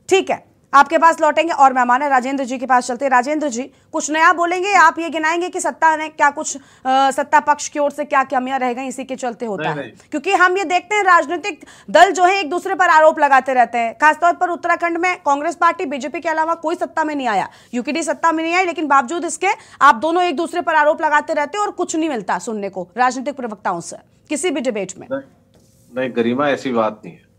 Speaker 1: ठीक है, आपके पास लौटेंगे और मेहमान है राजेंद्र जी के पास चलते हैं। राजेंद्र जी कुछ नया बोलेंगे, आप ये गिनाएंगे कि सत्ता ने क्या कुछ सत्ता पक्ष की ओर से क्या कमियां रह गई इसी के चलते होता है? क्योंकि हम ये देखते हैं राजनीतिक दल जो है एक दूसरे पर आरोप लगाते रहते हैं, खासतौर पर उत्तराखंड में कांग्रेस पार्टी बीजेपी के अलावा कोई सत्ता में नहीं आया, यूकेडी सत्ता में नहीं आई, लेकिन बावजूद इसके आप दोनों एक दूसरे पर आरोप लगाते रहते हैं और कुछ नहीं मिलता सुनने को राजनीतिक प्रवक्ताओं से किसी भी डिबेट में।
Speaker 6: नहीं गरिमा, ऐसी बात नहीं है।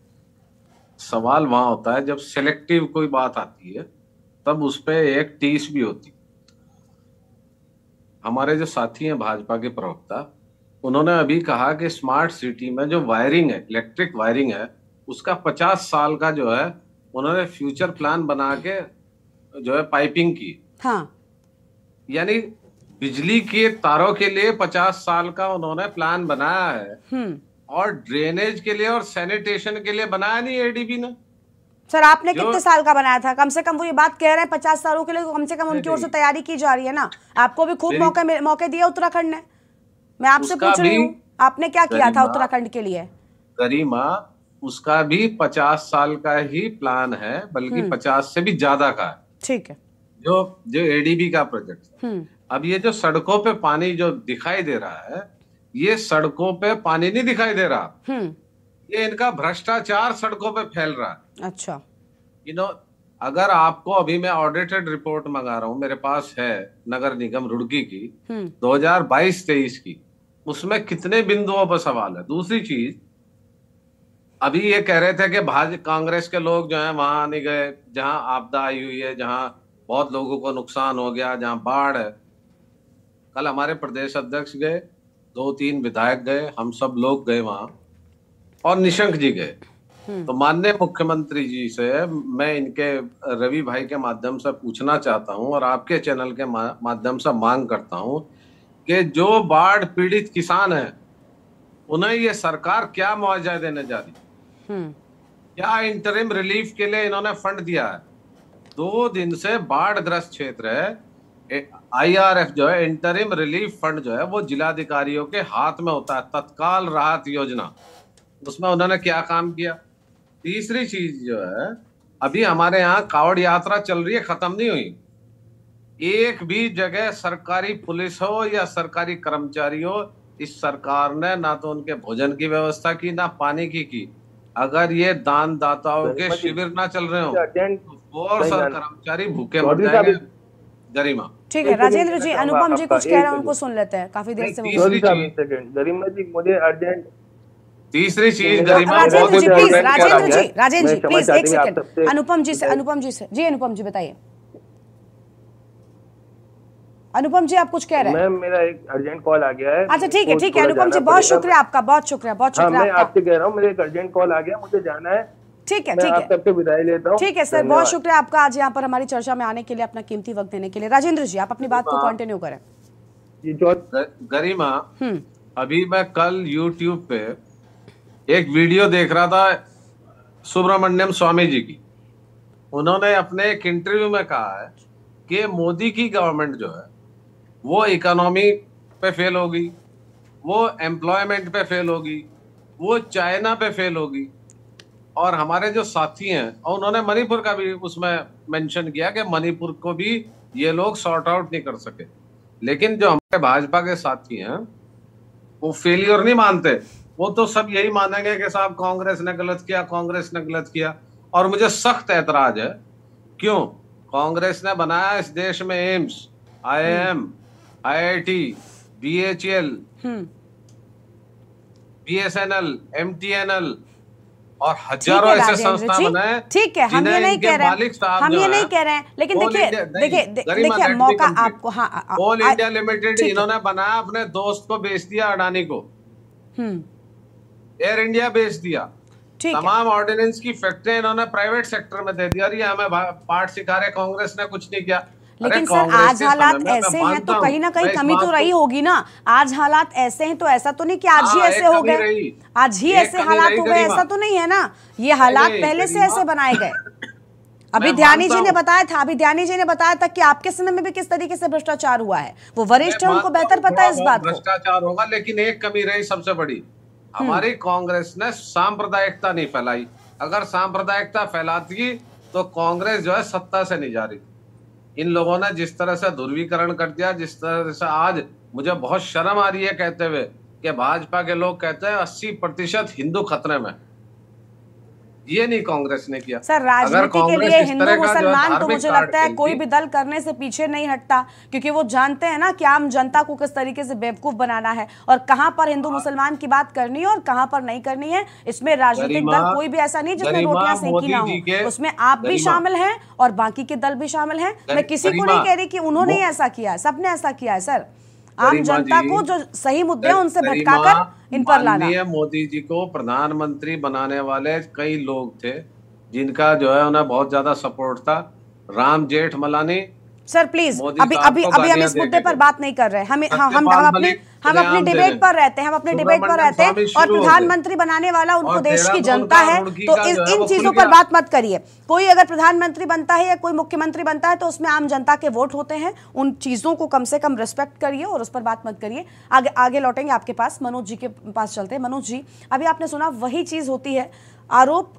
Speaker 6: सवाल वहां होता है जब सिलेक्टिव कोई बात आती है, तब उस पर एक टीस भी होती। हमारे जो साथी हैं भाजपा के प्रवक्ता, उन्होंने अभी कहा कि स्मार्ट सिटी में जो वायरिंग है, इलेक्ट्रिक वायरिंग है, उसका 50 साल का जो है उन्होंने फ्यूचर प्लान बना के जो है पाइपिंग की। हाँ। यानी बिजली के तारों के लिए 50 साल का उन्होंने प्लान बनाया है और ड्रेनेज के लिए और सैनिटेशन के लिए बनाया नहीं एडीबी ने।
Speaker 1: सर आपने कितने साल का बनाया था? कम से कम वो ये बात कह रहे हैं 50 सालों के लिए, तो कम से कम उनकी ओर से तैयारी की जा रही है ना। आपको भी खूब मौके दिए उत्तराखंड ने। मैं आपसे पूछ रही हूँ आपने क्या किया था उत्तराखंड के लिए?
Speaker 6: गरिमा, उसका भी 50 साल का ही प्लान है, बल्कि 50 से भी ज्यादा का है। ठीक है, जो एडीबी का प्रोजेक्ट। अब ये जो सड़कों पे पानी जो दिखाई दे रहा है, ये सड़कों पे पानी नहीं दिखाई दे रहा, ये इनका भ्रष्टाचार सड़कों पे फैल रहा है। अच्छा, अगर आपको अभी मैं ऑडिटेड रिपोर्ट मंगा रहा हूं, मेरे पास है नगर निगम रुड़की की 2022-23 की, उसमें कितने बिंदुओं पर सवाल है। दूसरी चीज, अभी ये कह रहे थे कि कांग्रेस के लोग जो है वहां नहीं गए जहां आपदा आई हुई है, जहां बहुत लोगों को नुकसान हो गया, जहां बाढ़ है। कल हमारे प्रदेश अध्यक्ष गए, 2-3 विधायक गए, हम सब लोग गए वहां, और निशंक जी गए। तो माननीय मुख्यमंत्री जी से मैं इनके रवि भाई के माध्यम से पूछना चाहता हूं और आपके चैनल के माध्यम से मांग करता हूं कि जो बाढ़ पीड़ित किसान हैं, उन्हें ये सरकार क्या मुआवजा देने जा रही, क्या इंटरिम रिलीफ के लिए इन्होंने फंड दिया है? 2 दिन से बाढ़ ग्रस्त क्षेत्र है, IRF जो है इंटरिम रिलीफ फंड जो है वो जिलाधिकारियों के हाथ में होता है, तत्काल राहत योजना, उसमें उन्होंने क्या काम किया? तीसरी चीज जो है, अभी हमारे यहाँ कावड़ यात्रा चल रही है, खत्म नहीं हुई। एक भी जगह सरकारी पुलिस हो या सरकारी कर्मचारी हो, इस सरकार ने ना तो उनके भोजन की व्यवस्था की, ना पानी की। अगर ये दान दाताओं के शिविर ना चल रहे हो तो और कर्मचारी भूखे मर जाएंगे। गरिमा, ठीक है राजेंद्र जी, अनुपम जी कुछ कह रहे हैं, उनको सुन लेते हैं, काफी देर से।
Speaker 8: गरिमा जी मुझे अर्जेंट
Speaker 6: तीसरी चीज, गरिमा
Speaker 1: राजेंद्र जी प्लीज, राजेंद्र जी प्लीज एक सेकंड, अनुपम जी से जी अनुपम जी बताइए। अनुपम जी आप कुछ कह रहे हैं?
Speaker 8: मैम मेरा एक अर्जेंट कॉल आ गया है।
Speaker 1: अच्छा ठीक है अनुपम जी, बहुत शुक्रिया आपका, बहुत शुक्रिया।
Speaker 8: मैं आपसे कह रहा हूँ, मेरा एक अर्जेंट कॉल आ गया, मुझे जाना है।
Speaker 1: ठीक है
Speaker 8: विदाई लेता हूँ।
Speaker 1: ठीक है सर, बहुत शुक्रिया आपका आज यहाँ पर हमारी चर्चा में आने के लिए, अपना कीमती वक्त देने के लिए। राजेंद्र जी आप अपनी बात को कंटिन्यू करें।
Speaker 6: गरिमा, अभी मैं कल YouTube पे एक वीडियो देख रहा था सुब्रमण्यम स्वामी जी की। उन्होंने अपने एक इंटरव्यू में कहा है कि मोदी की गवर्नमेंट जो है वो इकोनॉमी पे फेल होगी, वो एम्प्लॉयमेंट पे फेल होगी, वो चाइना पे फेल होगी। और हमारे जो साथी हैं, और उन्होंने मणिपुर का भी उसमें मेंशन किया कि मणिपुर को भी ये लोग सॉर्ट आउट नहीं कर सके। लेकिन जो हमारे भाजपा के साथी हैं वो फेलियर नहीं मानते, वो तो सब यही मानेंगे कि साहब कांग्रेस ने गलत किया, कांग्रेस ने गलत किया। और मुझे सख्त ऐतराज है, क्यों? कांग्रेस ने बनाया इस देश में AIIMS, IIM, IIT, BHEL, BSNL, MTNL और हजारों ऐसे संस्था बनाए।
Speaker 1: ठीक है, हम ये नहीं कह रहे हैं, लेकिन देखिए मौका आपको, हाँ,
Speaker 6: कोल इंडिया लिमिटेड इन्होंने बनाया, अपने दोस्त को बेच दिया, अडानी को। एयर इंडिया बेच दिया, तमाम ऑर्डिनेंस की फैक्ट्री इन्होंने प्राइवेट सेक्टर में दे दिया। और ये हमें पाठ सिखा रहे, कांग्रेस ने कुछ नहीं किया।
Speaker 1: लेकिन सर आज हालात ऐसे हैं तो कहीं ना कहीं कमी तो रही होगी ना। आज हालात ऐसे हैं तो ऐसा तो नहीं कि आज ही ऐसे हो गए, आज ही ऐसे हालात हो गए, ऐसा तो नहीं है ना। ये हालात पहले से ऐसे बनाए गए। अभी ध्यानी जी ने बताया था कि आपके समय में भी किस तरीके से भ्रष्टाचार हुआ है। वो वरिष्ठ है, उनको बेहतर पता है इस बात को।
Speaker 6: भ्रष्टाचार होगा, लेकिन एक कमी रही सबसे बड़ी, हमारी कांग्रेस ने सांप्रदायिकता नहीं फैलाई। अगर सांप्रदायिकता फैलाती तो कांग्रेस जो है सत्ता से नहीं जा रही। इन लोगों ने जिस तरह से ध्रुवीकरण कर दिया, जिस तरह से आज मुझे बहुत शर्म आ रही है कहते हुए कि भाजपा के लोग कहते हैं 80% हिंदू खतरे में। ये नहीं कांग्रेस ने किया।
Speaker 1: सर राजनीति के लिए हिंदू मुसलमान तो मुझे लगता है कोई भी दल करने से पीछे नहीं हटता, क्योंकि वो जानते हैं ना कि आम जनता को किस तरीके से बेवकूफ बनाना है और कहां पर हिंदू मुसलमान की बात करनी है और कहां पर नहीं करनी है। इसमें राजनीतिक दल कोई भी ऐसा नहीं जिसमें रोटियां सेकी ना हो, उसमें आप भी शामिल हैं और बाकी के दल भी शामिल हैं। मैं किसी को नहीं कह रही कि उन्होंने ऐसा किया है, सबने ऐसा किया है। सर आम जनता को जो सही मुद्दे हैं उनसे भटकाकर इन पर लाना।
Speaker 6: मोदी जी को प्रधानमंत्री बनाने वाले कई लोग थे जिनका जो है उन्हें बहुत ज्यादा सपोर्ट था। राम जेठमलानी।
Speaker 1: सर प्लीज अभी हम इस मुद्दे पर बात नहीं कर रहे। हम अपने डिबेट पर रहते हैं, और प्रधानमंत्री बनाने वाला उनको देश की जनता है, तो इन चीजों पर बात मत करिए। कोई अगर प्रधानमंत्री बनता है या कोई मुख्यमंत्री बनता है तो उसमें आम जनता के वोट होते हैं, उन चीजों को कम से कम रिस्पेक्ट करिए और उस पर बात मत करिए। आगे लौटेंगे आपके पास, मनोज जी के पास चलते हैं। मनोज जी, अभी आपने सुना वही चीज होती है, आरोप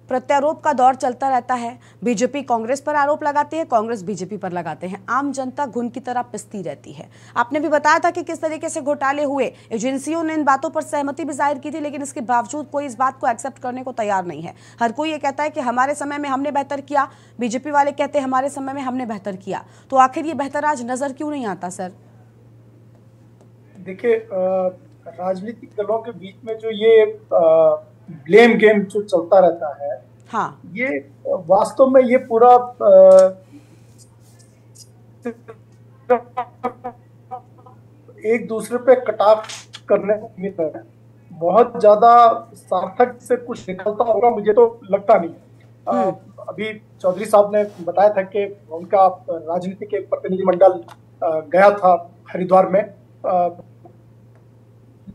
Speaker 1: प्रत्यारोप का दौर चलता रहता है। बीजेपी कांग्रेस पर आरोप लगाती है, कांग्रेस बीजेपी पर लगाते हैं, आम जनता घुन की तरह पिसती रहती है। आपने भी बताया था कि किस तरीके से घोटाले हुए, एजेंसियों ने इन बातों पर सहमति भी जाहिर की थी, लेकिन इसके बावजूद कोई इस बात को एक्सेप्ट करने को तैयार नहीं है। हर कोई ये कहता है कि हमारे समय में हमने बेहतर किया, बीजेपी वाले कहते हैं हमारे समय में हमने बेहतर किया। तो आखिर ये बेहतर आज नजर क्यों नहीं आता? सर
Speaker 9: देखिए, राजनीतिक दलों के बीच में जो ये ब्लेम गेम जो चलता रहता है,
Speaker 1: हाँ, ये
Speaker 9: वास्तव में ये पूरा एक दूसरे पे कटाव करने में बहुत ज्यादा सार्थक से कुछ निकलता होगा, मुझे तो लगता नहीं। अभी चौधरी साहब ने बताया था कि उनका राजनीति के प्रतिनिधिमंडल गया था हरिद्वार में,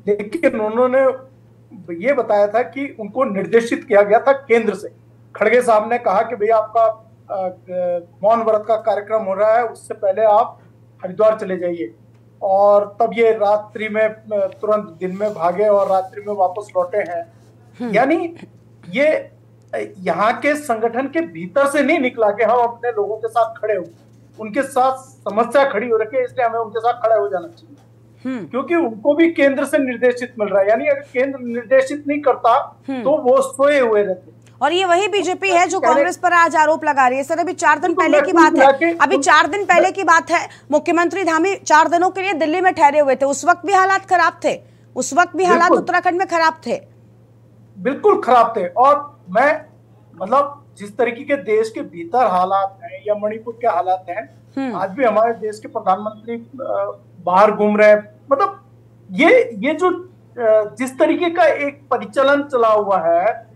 Speaker 9: लेकिन उन्होंने ये बताया था कि उनको निर्देशित किया गया था केंद्र से। खड़गे साहब ने कहा कि भैया आपका मौन व्रत का कार्यक्रम हो रहा है, उससे पहले आप हरिद्वार चले जाइए, और तब ये रात्रि में तुरंत दिन में भागे और रात्रि में वापस लौटे हैं। यानी ये यहाँ के संगठन के भीतर से नहीं निकला कि हम अपने लोगों के साथ खड़े हो, उनके साथ समस्या खड़ी हो रखी है, इसलिए हमें उनके साथ खड़े हो जाना चाहिए, क्योंकि उनको भी केंद्र से निर्देशित मिल रहा है। यानी अगर केंद्र निर्देशित नहीं करता तो वो सोए हुए रहते।
Speaker 1: और ये वही बीजेपी है जो कांग्रेस पर आज आरोप लगा रही है। सर अभी 4 दिन पहले की बात है, अभी 4 दिन पहले की बात है, मुख्यमंत्री धामी 4 दिनों के लिए दिल्ली में ठहरे हुए थे। उस वक्त भी हालात खराब थे, उस वक्त भी हालात उत्तराखंड में खराब थे, बिल्कुल खराब थे।
Speaker 9: और मैं मतलब जिस तरीके के देश के भीतर हालात हैं या मणिपुर के हालात हैं, आज भी हमारे देश के प्रधानमंत्री बाहर घूम रहे हैं। मतलब ये जो जिस तरीके का एक परिचालन चला हुआ है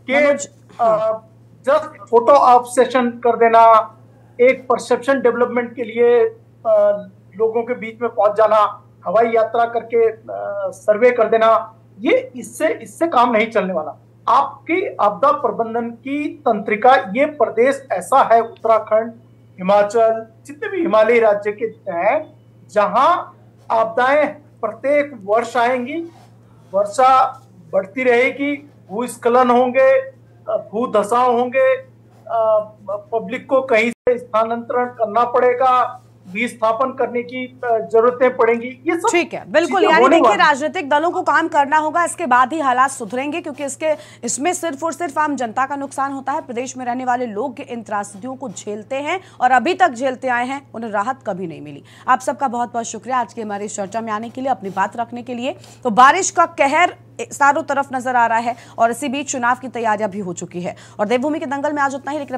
Speaker 9: कि जस्ट फोटो ऑब्सेशन कर देना, एक परसेप्शन डेवलपमेंट के लिए लोगों के बीच में पहुंच जाना, हवाई यात्रा करके सर्वे कर देना, ये इससे काम नहीं चलने वाला। आपकी आपदा प्रबंधन की तंत्रिका, ये प्रदेश ऐसा है, उत्तराखंड, हिमाचल, जितने भी हिमालयी राज्य के हैं, जहां आपदाएं प्रत्येक वर्ष आएंगी, वर्षा बढ़ती रहेगी, भूस्खलन होंगे, भूधसाव होंगे, पब्लिक को कहीं से स्थानांतरण करना पड़ेगा, विस्थापन करने की जरूरतें पड़ेंगी, ये सब
Speaker 1: ठीक है, बिल्कुल। यानी देखिए, राजनीतिक दलों को काम करना होगा, इसके बाद ही हालात सुधरेंगे, क्योंकि इसमें सिर्फ और सिर्फ आम जनता का नुकसान होता है। प्रदेश में रहने वाले लोग इन त्रासदियों को झेलते हैं और अभी तक झेलते आए हैं, उन्हें राहत कभी नहीं मिली। आप सबका बहुत बहुत शुक्रिया आज की हमारी चर्चा में आने के लिए, अपनी बात रखने के लिए। तो बारिश का कहर चारों तरफ नजर आ रहा है और इसी बीच चुनाव की तैयारियां भी हो चुकी है और देवभूमि के दंगल में आज उतना ही। लेकिन